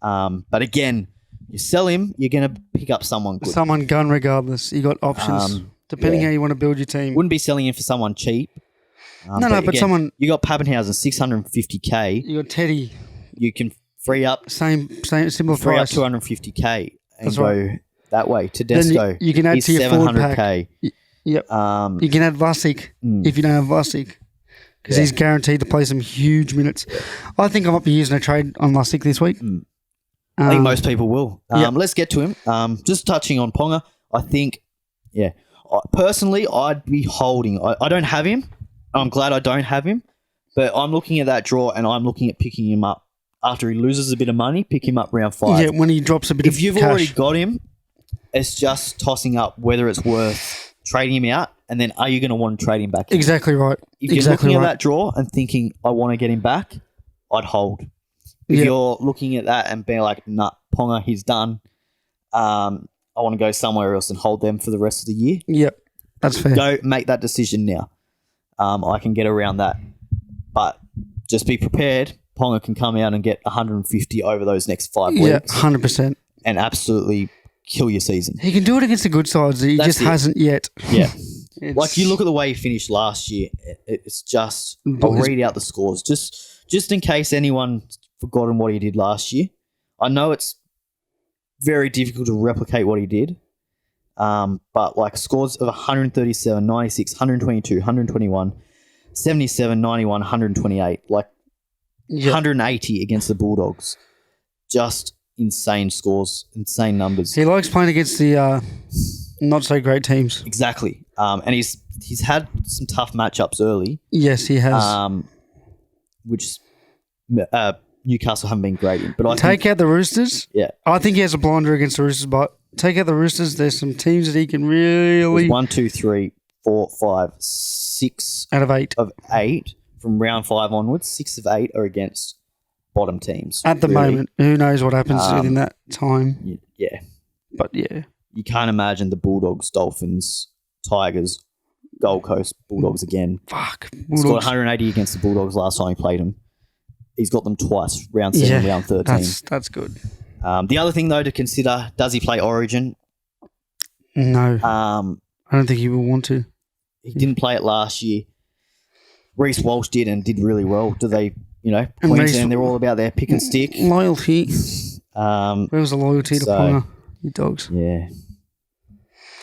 But again, you sell him, you're going to pick up someone good. Someone gun regardless. You got options. Depending how you want to build your team. Wouldn't be selling him for someone cheap. But again, someone... You got Pappenhausen, 650K. You got Teddy. You can free up... Same similar free price. Free up 250K and That's go right. that way. Tedesco, you can add to your forward pack. Yep. You can add Lussick if you don't have Lussick. Because he's guaranteed to play some huge minutes. I think I might be using a trade on Lussick this week. I think most people will. Let's get to him. Just touching on Ponga, I think, personally, I'd be holding. I don't have him. I'm glad I don't have him. But I'm looking at that draw and I'm looking at picking him up. After he loses a bit of money, pick him up round 5. Yeah, when he drops a bit of cash. If you've already got him, it's just tossing up whether it's worth trading him out, and then are you going to want to trade him back in? Exactly right. If you're looking at that draw and thinking, I want to get him back, I'd hold. If you're looking at that and being like, nah, Ponga, he's done, I want to go somewhere else and hold them for the rest of the year. Yep, that's fair. Go make that decision now. I can get around that. But just be prepared. Ponga can come out and get 150 over those next 5 weeks. Yeah, 100%. And absolutely kill your season. He can do it against the good sides. He just hasn't yet. Yeah. Like you look at the way he finished last year, it's just, I'll read out the scores. Just in case anyone's forgotten what he did last year. I know it's very difficult to replicate what he did. But like scores of 137, 96, 122, 121, 77, 91, 128. Like 180 against the Bulldogs. Just insane scores, insane numbers. He likes playing against the not so great teams. Exactly. And he's had some tough matchups early. Yes, he has. Which Newcastle haven't been great in. But I take out the Roosters. Yeah. I think he has a blinder against the Roosters, but take out the Roosters, there's some teams that he can really... 1, 2, 3, 4, 5, 6 out of 8. Of 8 from round 5 onwards, 6 of 8 are against bottom teams. At the moment, who knows what happens within that time. Yeah. But yeah. You can't imagine the Bulldogs, Dolphins, Tigers, Gold Coast, Bulldogs again. Fuck. Bulldogs. He scored 180 against the Bulldogs last time he played them. He's got them twice, round 7, round 13. That's good. The other thing, though, to consider, does he play Origin? No. I don't think he will want to. He didn't play it last year. Reece Walsh did and did really well. Do they, Queensland, they're all about their pick and stick. Loyalty. Where was the loyalty to Ponga? You dogs. Yeah.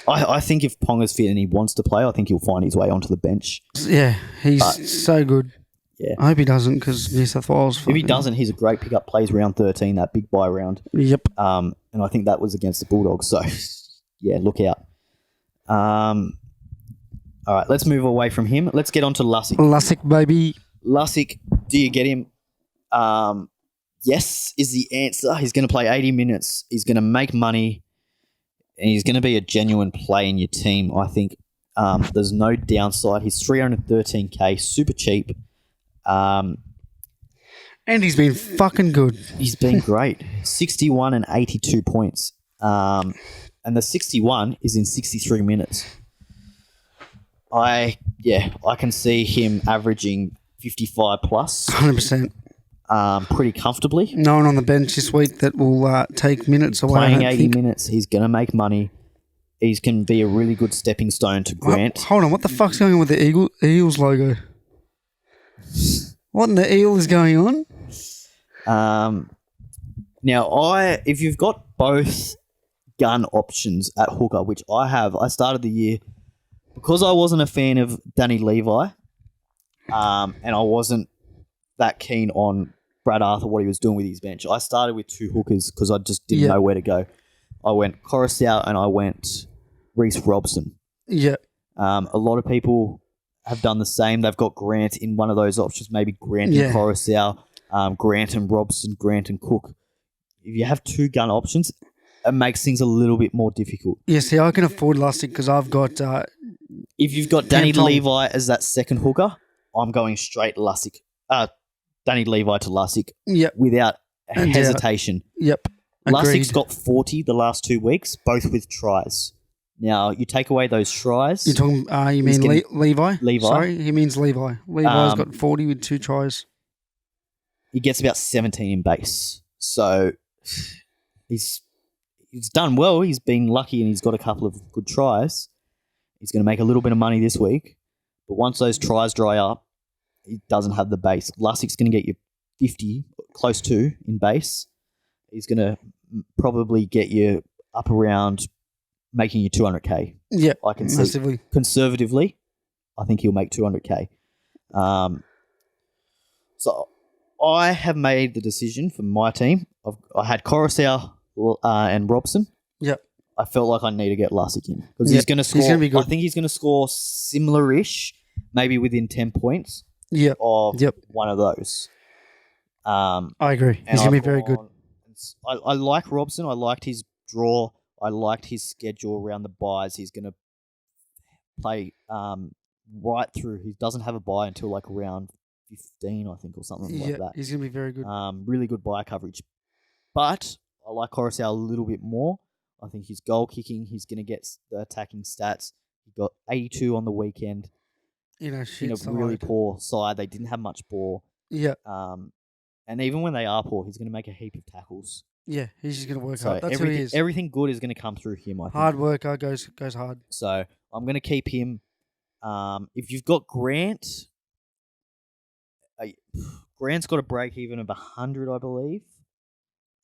I think if Ponga's fit and he wants to play, I think he'll find his way onto the bench. Yeah, he's so good. Yeah. I hope he doesn't because New South Wales. If he doesn't, he's a great pickup. Plays round 13, that big bye round. Yep. And I think that was against the Bulldogs. So, yeah, look out. All right, let's move away from him. Let's get on to Lussick. Lussick, baby. Lussick, do you get him? Yes is the answer. He's going to play 80 minutes. He's going to make money. And he's going to be a genuine play in your team, I think. There's no downside. He's 313K, super cheap. And he's been fucking good. He's been great. 61 and 82 points. And the 61 is in 63 minutes. I can see him averaging 55 plus. 100%. Pretty comfortably. No one on the bench this week that will take minutes away. Playing 80 minutes, he's going to make money. He's going to be a really good stepping stone to Grant. Hold on, what the fuck's going on with the Eagles logo? What in the eel is going on? Now, if you've got both gun options at hooker, which I have, I started the year because I wasn't a fan of Danny Levi, and I wasn't that keen on Brad Arthur, what he was doing with his bench. I started with 2 hookers because I just didn't know where to go. I went Coruscant and I went Reece Robson. Yeah. A lot of people have done the same. They've got Grant in one of those options, maybe Grant and Coruscant, Grant and Robson, Grant and Cook. If you have 2 gun options, it makes things a little bit more difficult. Yeah, see, I can afford Lussick because I've got... if you've got Danny Levi as that second hooker, I'm going straight Lussick. Danny Levi to Lussick without hesitation. Yep. Lussick's got 40 the last 2 weeks, both with tries. Now, you take away those tries. You're talking, you mean Levi? Levi. Sorry, he means Levi. Levi's got 40 with 2 tries. He gets about 17 in base. So, he's done well. He's been lucky and he's got a couple of good tries. He's going to make a little bit of money this week. But once those tries dry up, he doesn't have the base. Lussick's going to get you 50, close to, in base. He's going to probably get you up around making you 200K. Yeah, I can massively. see. Conservatively, I think he'll make 200K. So I have made the decision for my team. I had Coruscant and Robson. Yep. I felt like I need to get Lussick in because he's going to score. He's gonna be good. I think he's going to score similar-ish, maybe within 10 points of one of those. I agree. He's going to be very good. I like Robson. I liked his draw. I liked his schedule around the buys. He's going to play right through. He doesn't have a buy until like round 15, I think, or something like that. He's going to be very good. Really good buy coverage. But I like Coruscant a little bit more. I think his goal kicking, he's going to get the attacking stats. He got 82 on the weekend. In a really poor side. They didn't have much ball. Yeah. And even when they are poor, he's going to make a heap of tackles. Yeah, he's just going to work hard. That's who he is. Everything good is going to come through him, I think. Hard worker goes hard. So I'm going to keep him. If you've got Grant, Grant's got a break even of 100, I believe.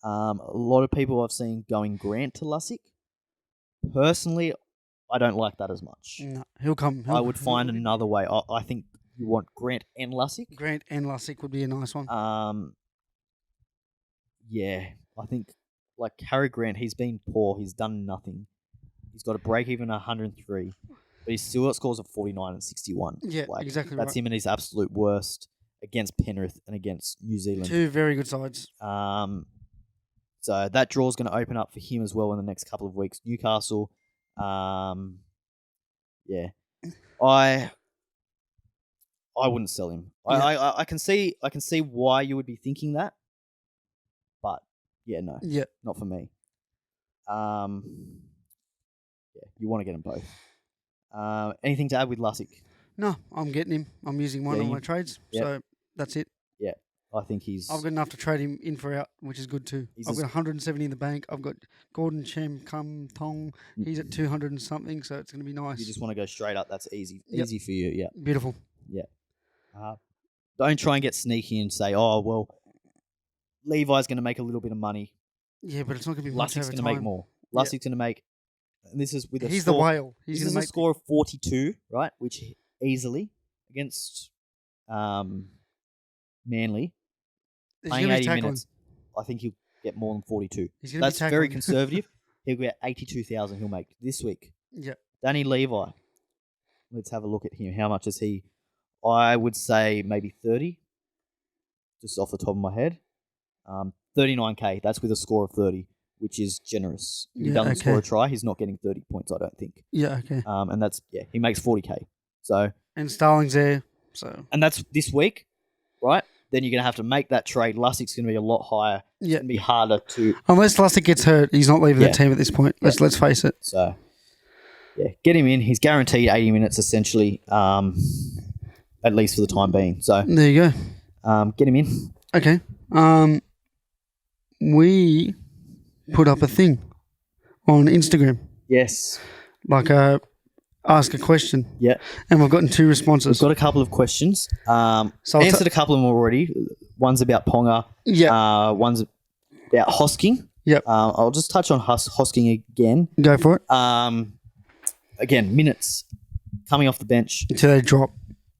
A lot of people I've seen going Grant to Lussick. Personally, I don't like that as much. No, he'll come. I would find another way. I think you want Grant and Lussick. Grant and Lussick would be a nice one. Yeah, I think like Harry Grant, he's been poor. He's done nothing. He's got a break even 103, but he's still got scores of 49 and 61. Yeah, exactly. That's him at his absolute worst against Penrith and against New Zealand. 2 very good sides. So that draw is going to open up for him as well in the next couple of weeks. Newcastle. Yeah, I wouldn't sell him. Yeah. I can see why you would be thinking that, but no, not for me. Yeah, you want to get them both. Anything to add with Lussick? No, I'm getting him. I'm using one of my trades, so that's it. Yeah, I think I've got enough to trade him in for out, which is good too. I've got 170 in the bank. I've got Gordon Chem Kum Tong. He's at 200 and something, so it's going to be nice. You just want to go straight up. That's easy for you. Yeah, beautiful. Yeah. Don't try and get sneaky and say, oh well, Levi's going to make a little bit of money. Yeah, but it's not going to be much Lussick's going to make more. Lussick's going to make. And this is with a He's score, the whale. He's going to make a score of 42, right? Which easily against Manly. Playing 80 minutes, I think he'll get more than 42. That's very conservative. He'll get 82,000 he'll make this week. Yeah. Danny Levi. Let's have a look at him. How much is he? I would say maybe 30, just off the top of my head. 39K. That's with a score of 30, which is generous. If he doesn't score a try, he's not getting 30 points, I don't think. Yeah, okay. And that's, he makes 40K. So. And Starling's there, so. And that's this week, right? Then you're going to have to make that trade. Lussick's going to be a lot higher. It's going to be harder to... Unless Lussick gets hurt, he's not leaving the team at this point. Let's face it. So, get him in. He's guaranteed 80 minutes, essentially, at least for the time being. So there you go. Get him in. Okay. We put up a thing on Instagram. Yes. Like ask a question. Yeah. And we've gotten 2 responses. We've got a couple of questions. So answered a couple of them already. One's about Ponga. Yeah. One's about Hosking. Yep. I'll just touch on Hosking again. Go for it. Again, minutes coming off the bench. Until they drop.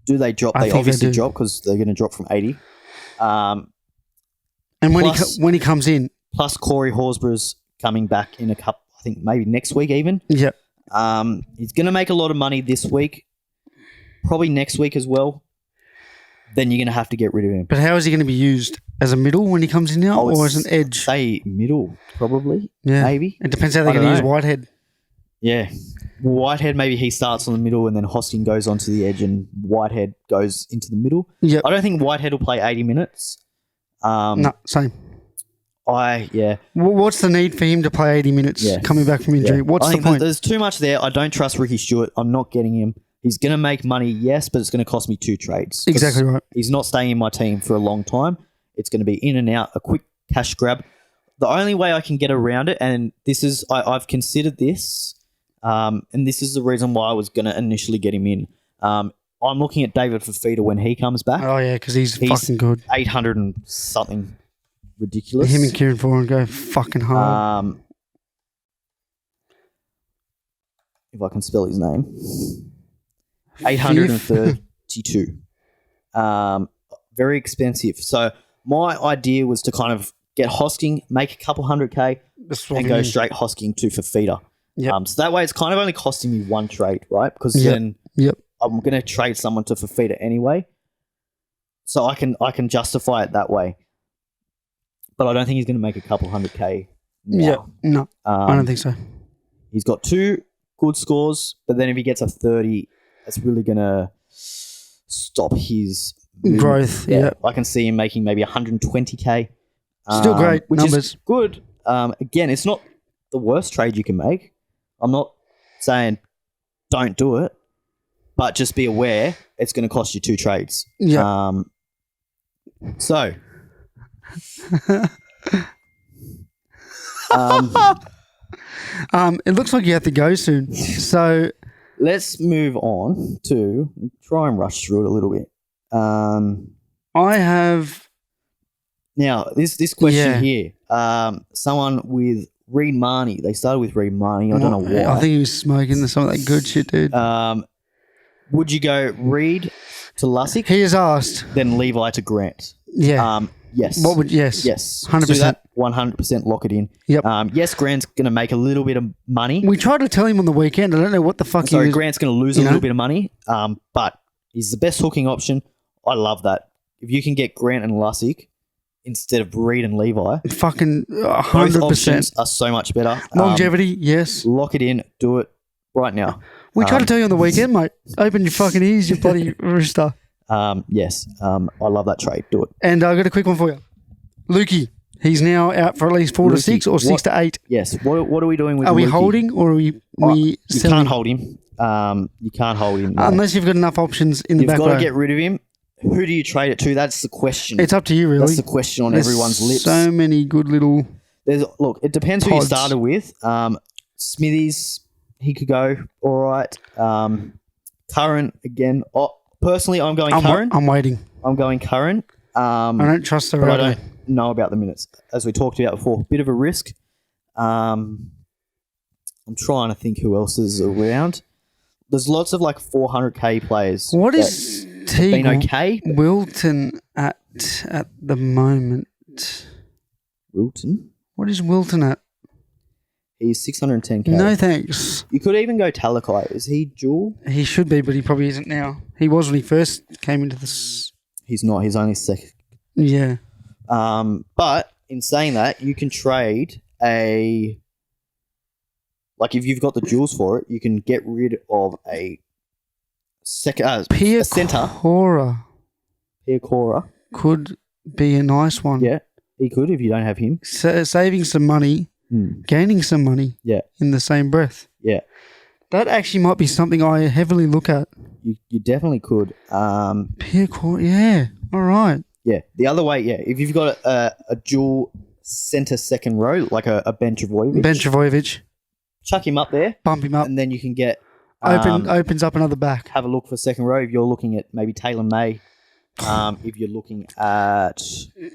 Do they drop? They obviously drop because they're going to drop from 80. And when he comes in. Plus Corey Horsburgh's coming back in a couple, I think maybe next week even. Yep. He's going to make a lot of money this week, probably next week as well. Then you're going to have to get rid of him. But how is he going to be used? As a middle when he comes in now, or as an edge? Say middle, probably. Yeah, maybe. It depends how they're going to use Whitehead. Yeah, Whitehead, maybe he starts on the middle and then Hosking goes onto the edge and Whitehead goes into the middle. Yep. I don't think Whitehead will play 80 minutes. No, same. What's the need for him to play 80 minutes coming back from injury? What's the point? There's too much there. I don't trust Ricky Stewart. I'm not getting him. He's going to make money, yes, but it's going to cost me 2 trades. Exactly right. He's not staying in my team for a long time. It's going to be in and out, a quick cash grab. The only way I can get around it, and this is, I've considered this, and this is the reason why I was going to initially get him in. I'm looking at David Fafita when he comes back. Oh, yeah, because he's fucking good. 800 and something ridiculous. Him and Kieran Foran go fucking hard. If I can spell his name. 832. Very expensive. So my idea was to kind of get Hosking, make a couple $100K, and go straight Hosking to Fafita. Yep. So that way it's kind of only costing me 1 trade, right? Because then I'm going to trade someone to Fafita anyway. So I can justify it that way. But I don't think he's going to make a couple $100K now. Yeah, no, I don't think so. He's got 2 good scores, but then if he gets a 30, that's really going to stop his growth. Yeah. I can see him making maybe 120K. Still great which numbers. Is good. Again, it's not the worst trade you can make. I'm not saying don't do it, but just be aware it's going to cost you 2 trades. Yeah. So. It looks like you have to go soon. So let's move on to try and rush through it a little bit. I have now this question here. Someone with Reed Marnie. They started with Reed Marnie. I don't know why. I think he was smoking some of that good shit, dude. Would you go Reed to Lussick? He has asked. Then Levi to Grant. Yeah. Yes. What would yes? 100%. Do that. 100% lock it in. Yep. Yes, Grant's going to make a little bit of money. We tried to tell him on the weekend. I don't know what the fuck. Sorry, Grant's going to lose a little bit of money. But he's the best hooking option. I love that. If you can get Grant and Lussick instead of Reed and Levi, fucking 100%. Both options are so much better. Longevity, yes. Lock it in. Do it right now. We tried to tell you on the weekend, mate. Open your fucking ears, you bloody rooster. Yes. I love that trade. Do it. And I got a quick one for you. Luki, he's now out for at least 4 to 6 or 6 to 8. Yes. What are we doing with Are we Luki? holding or are we You selling? can't hold him. You can't hold him. No. Unless you've got enough options in the back row. You've got to get rid of him. Who do you trade it to? That's the question. It's up to you, really. That's the question on everyone's lips. So many good little Look, it depends who you started with. Smithies, he could go all right. Curran, again. Personally, I'm going Curran. I'm waiting. I'm going Curran. I don't trust the but I don't know about the minutes. As we talked about before, bit of a risk. I'm trying to think who else is around. There's lots of like 400K players. What is been okay? Wilton at the moment? Wilton? What is Wilton at? He's 610K. No thanks. You could even go Talakai. Is he dual? He should be, but he probably isn't now. He was when he first came into this. He's not. He's only second. Yeah. But in saying that, you can trade a... Like, if you've got the duels for it, you can get rid of a centre. Cora. Pierre Cora. Could be a nice one. Yeah, he could if you don't have him. Saving some money, gaining some money in the same breath. Yeah. That actually might be something I heavily look at. You definitely could. Pierre Cora, yeah. All right. Yeah. The other way, if you've got a dual centre second row, like a Benchevojevic. Chuck him up there. Bump him up. And then you can get... opens up another back. Have a look for second row if you're looking at maybe Taylor May. If you're looking at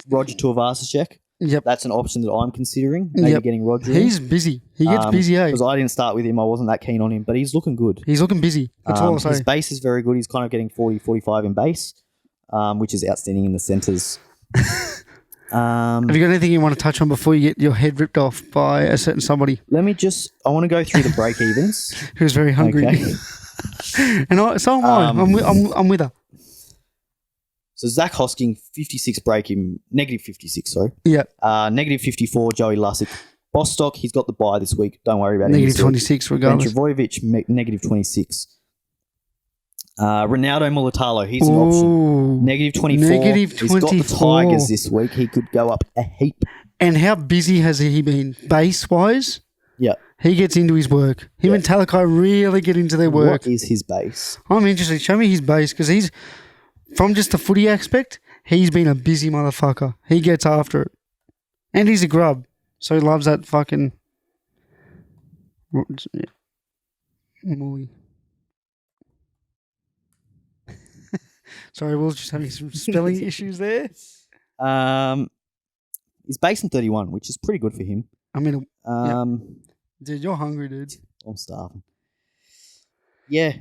Roger Tuivasa-Sheck. Yep. That's an option that I'm considering. Maybe getting Roger in. He's busy. He gets busy, because I didn't start with him. I wasn't that keen on him, but he's looking good. He's looking busy. That's all I'll say. His base is very good. He's kind of getting 40, 45 in base, which is outstanding in the centres. Have you got anything you want to touch on before you get your head ripped off by a certain somebody? I want to go through the break-evens. Who's very hungry. Okay. And so am I. I'm with her. So Zach Hosking, 56 break-even, negative 56, sorry. Yeah. Negative 54, Joey Lussick. Bostock, he's got the bye this week. Don't worry about it. Negative 26 regardless. Benchevojevic, negative 26. Ronaldo Mulatalo, he's an option. Negative 24. Negative 24. He's got the Tigers this week. He could go up a heap. And how busy has he been base-wise? Yeah. He gets into his work. Him and Talakai really get into their work. What is his base? I'm interested. Show me his base because he's, from just the footy aspect, he's been a busy motherfucker. He gets after it. And he's a grub. So he loves that fucking... Mully. Sorry, Will's just having some spelling issues there. He's based in 31, which is pretty good for him. I mean, dude, you're hungry, dude. I'm starving. Yeah.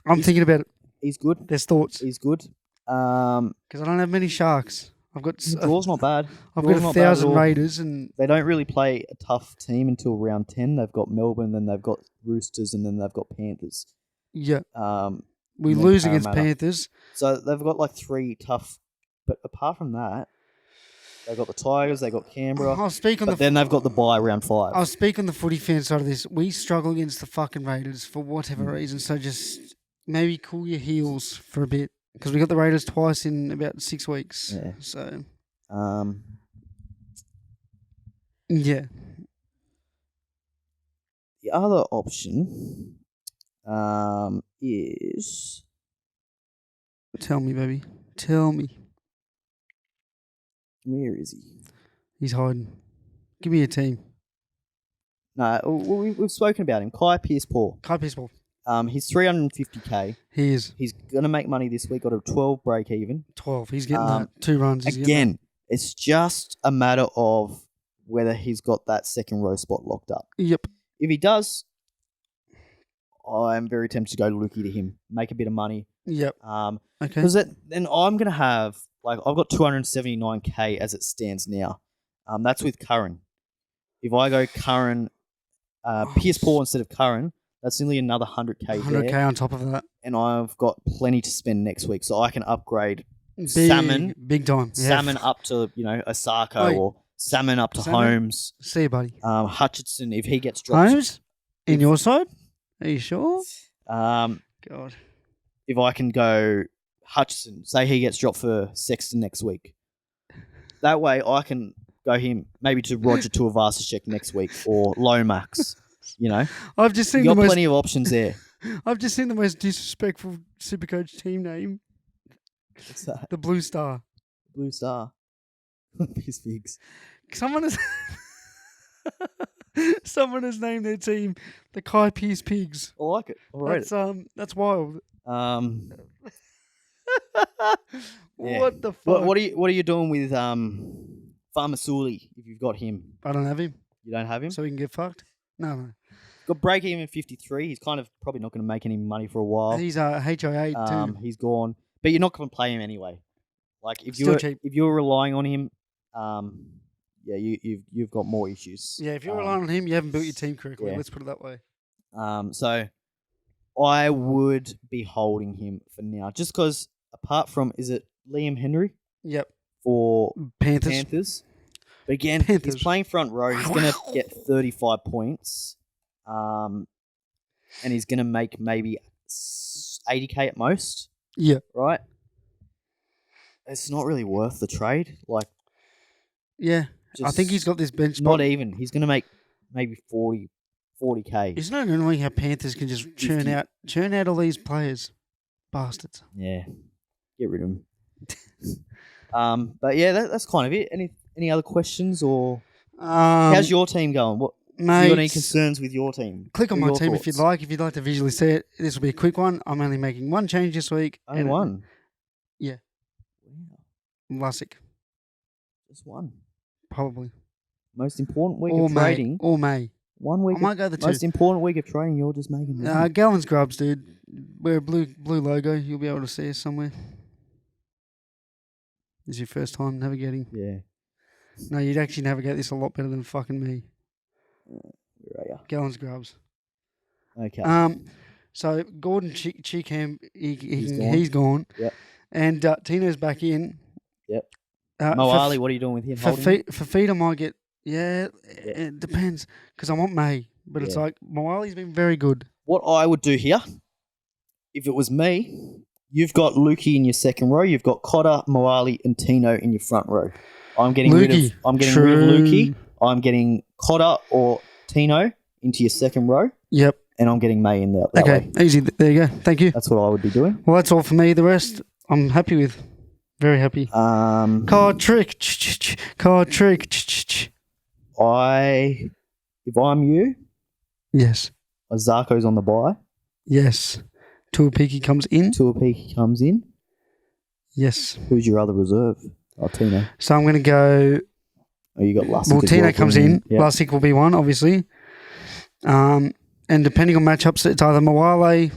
I'm thinking about it. He's good. There's thoughts. He's good. Because I don't have many Sharks. I've got... Draw's not bad. I've got 1,000 Raiders and... They don't really play a tough team until round 10. They've got Melbourne, then they've got Roosters, and then they've got Panthers. Yeah. We and then lose against Parramatta. Panthers. So they've got like 3 tough... But apart from that, they've got the Tigers, they've got Canberra. I'll speak on then they've got the bye round 5. I'll speak on the footy fan side of this. We struggle against the fucking Raiders for whatever reason. So just maybe cool your heels for a bit. Because we got the Raiders twice in about 6 weeks. Yeah. So... yeah. The other option is... Tell me, baby. Tell me. Where is he? He's hiding. Give me a team. No, we've spoken about him. Kai Pearce-Paul. Kai Pearce-Paul. He's 350k. He is. He's going to make money this week. Got a 12 break even. 12. He's getting that. 2 runs. Again, it's just a matter of whether he's got that second row spot locked up. Yep. If he does, I'm very tempted to go Luki to him. Make a bit of money. Yep. Okay. Okay. Because then I'm going to have, like, I've got 279k as it stands now. That's with Curran. If I go Curran, Pearce-Paul instead of Curran, that's nearly another 100k 100k there. on top of that. And I've got plenty to spend next week, so I can upgrade Salmon. Big time. Yeah. Salmon up to, Osako or Salmon up to Holmes. See you, buddy. Hutchinson, if he gets dropped. Holmes? In your side? Are you sure? God. If I can go Hutchinson, say he gets dropped for Sexton next week. That way I can go him maybe to Roger Tuivasa-Sheck next week or Lomax. I've just seen you got plenty of options there. I've just seen the most disrespectful SuperCoach team name. What's that? The Blue Star. Blue Star. Piss pigs. Someone has named their team the Kai Pearce Pigs. I like it. All right. That's wild. What the fuck? What are you doing with Farmasuli if you've got him? I don't have him. You don't have him? So he can get fucked? No. Got break even 53. He's kind of probably not going to make any money for a while. He's HIA too. He's gone. But you're not going to play him anyway. Like if you're relying on him, you've got more issues. Yeah, if you're relying on him, you haven't built your team correctly. Yeah. Let's put it that way. So I would be holding him for now, just because apart from, is it Liam Henry? Yep. For Panthers. But again, he's playing front row. He's going to get 35 points. And he's going to make maybe 80k at most. Yeah. Right? It's not really worth the trade. Yeah. I think he's got this bench. Not even. He's going to make maybe 40k. Isn't it annoying how Panthers can just churn out all these players? Bastards. Yeah. Get rid of them. But yeah, that's kind of it. Any other questions or how's your team going? Mate, you got any concerns with your team? Click on my team if you'd like. If you'd like to visually see it, this will be a quick one. I'm only making one change this week. Only one? Yeah. Wow. Lussick. Just one? Probably. Most important week of trading? Or May. 1 week. I might go the most important week of trading, you're just making Gallon's Grubs, dude. Wear a blue logo. You'll be able to see us somewhere. This is your first time navigating? Yeah. No, you'd actually navigate this a lot better than fucking me. Where are you? Gallon's Grubs. Okay. So Gordon Cheekham, he's gone. Yep. And Tino's back in. Yep. Moali, what are you doing with him? Fafita might get. Yeah, it depends because I want May, but it's like Moali's been very good. What I would do here, if it was me, You've got Luki in your second row. You've got Cotter, Moali, and Tino in your front row. I'm getting rid of Luki. I'm getting Cotter or Tino into your second row. Yep. And I'm getting May in that way. Okay, easy. There you go. Thank you. That's what I would be doing. Well, that's all for me. The rest, I'm happy with. Very happy. Card trick. Card trick. If I'm you, yes. Zarko's on the bye. Yes. Tuapiki comes in. Yes. Who's your other reserve? Oh, Tino. So I'm going to go. Oh, you got Lussick. Well, Tino comes in. Yep. Lussick will be one, obviously. And depending on matchups, it's either Moale,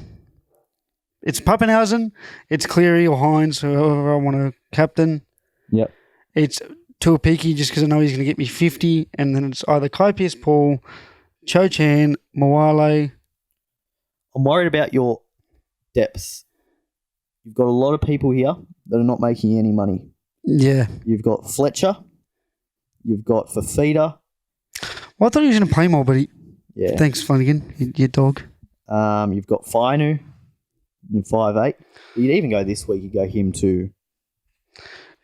it's Pappenhausen, it's Cleary or Hines, whoever I want to captain. Yep. It's Tuapiki just because I know he's going to get me 50. And then it's either Kai Pearce-Paul, Cho Chan, Moale. I'm worried about your depth. You've got a lot of people here that are not making any money. Yeah. You've got Fletcher. You've got Fafita. Well, I thought he was going to play more, but he... Yeah. Thanks, Flanagan, you dog. You've got Fainu. You're 5'8". You'd even go this week. You go him to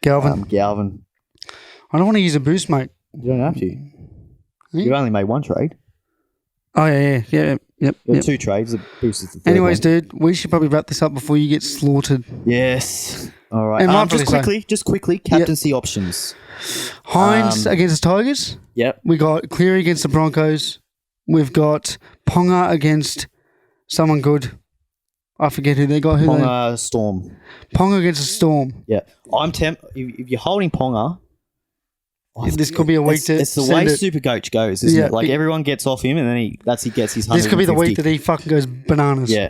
Galvin. I don't want to use a boost, mate. You don't have to. You've only made one trade. Oh, yeah. Yep. Two trades. The boost is the third Anyways, one. dude, we should probably wrap this up before you get slaughtered. Yes. All right. Just quickly, captaincy options. Hines against the Tigers. Yep. We got Cleary against the Broncos. We've got Ponga against someone good. I forget who they got. Ponga Storm. Ponga against the Storm. Yeah. If you're holding Ponga, this could be a week to it's the way SuperCoach goes, isn't it? Like everyone gets off him and then he gets his 150. This could be the week that he fucking goes bananas. Yeah.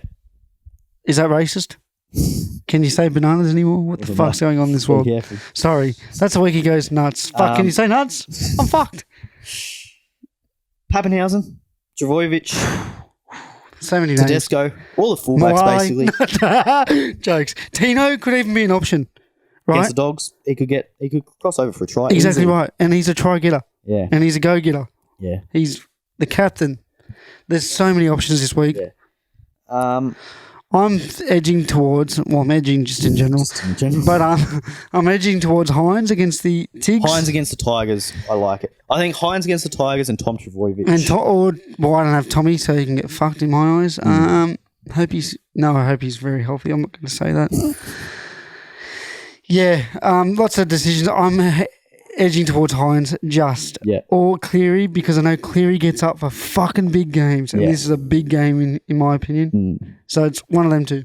Is that racist? Can you say bananas anymore? What the fuck's going on in this world? Sorry. That's the week he goes nuts. Fuck, can you say nuts? I'm fucked. Pappenhausen, Travojevic, so many names. Tedesco, all the fullbacks basically. Jokes. Tino could even be an option, right? Against the Dogs, he could cross over for a try. Exactly easily. right, and he's a try getter. Yeah, and he's a go getter. Yeah, he's the captain. There's so many options this week. Yeah. I'm edging towards. Well, I'm edging just in general. But I'm edging towards Hines against the Tigs. Hines against the Tigers. I like it. I think Hines against the Tigers and Tom Travojevic. I don't have Tommy, so he can get fucked in my eyes. I hope he's very healthy. I'm not going to say that. Yeah, lots of decisions. I'm edging towards Hines or Cleary because I know Cleary gets up for fucking big games, and this is a big game in my opinion. So it's one of them two.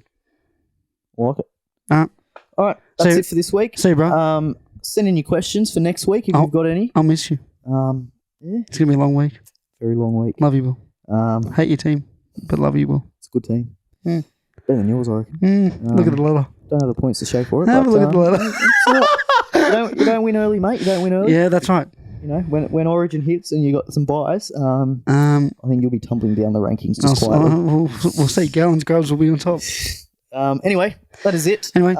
Like it. All right, that's it for this week. See you, bro. Send in your questions for next week if you've got any. I'll miss you. It's gonna be a long week. Very long week. Love you, Will. Hate your team, but love you, Will. It's a good team. Better than yours, I reckon. Look at the ladder. Don't have the points to show for it. Have a look at the ladder. You don't win early, mate. You don't win early. Yeah, that's right. You know, when Origin hits and you got some buys, I think you'll be tumbling down the rankings just quietly. We'll see. Gallons Grubs will be on top. Anyway, that is it. Anyway,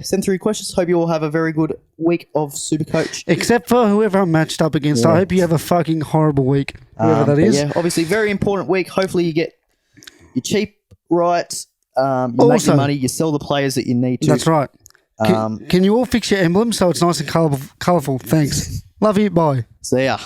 send through your questions. Hope you all have a very good week of SuperCoach. Except for whoever I'm matched up against. I hope you have a fucking horrible week, whoever that is. Yeah, obviously, very important week. Hopefully, you get your cheap right. You make your money. You sell the players that you need to. That's right. Can you all fix your emblems so it's nice and colourful? Thanks. Love you. Bye. See ya.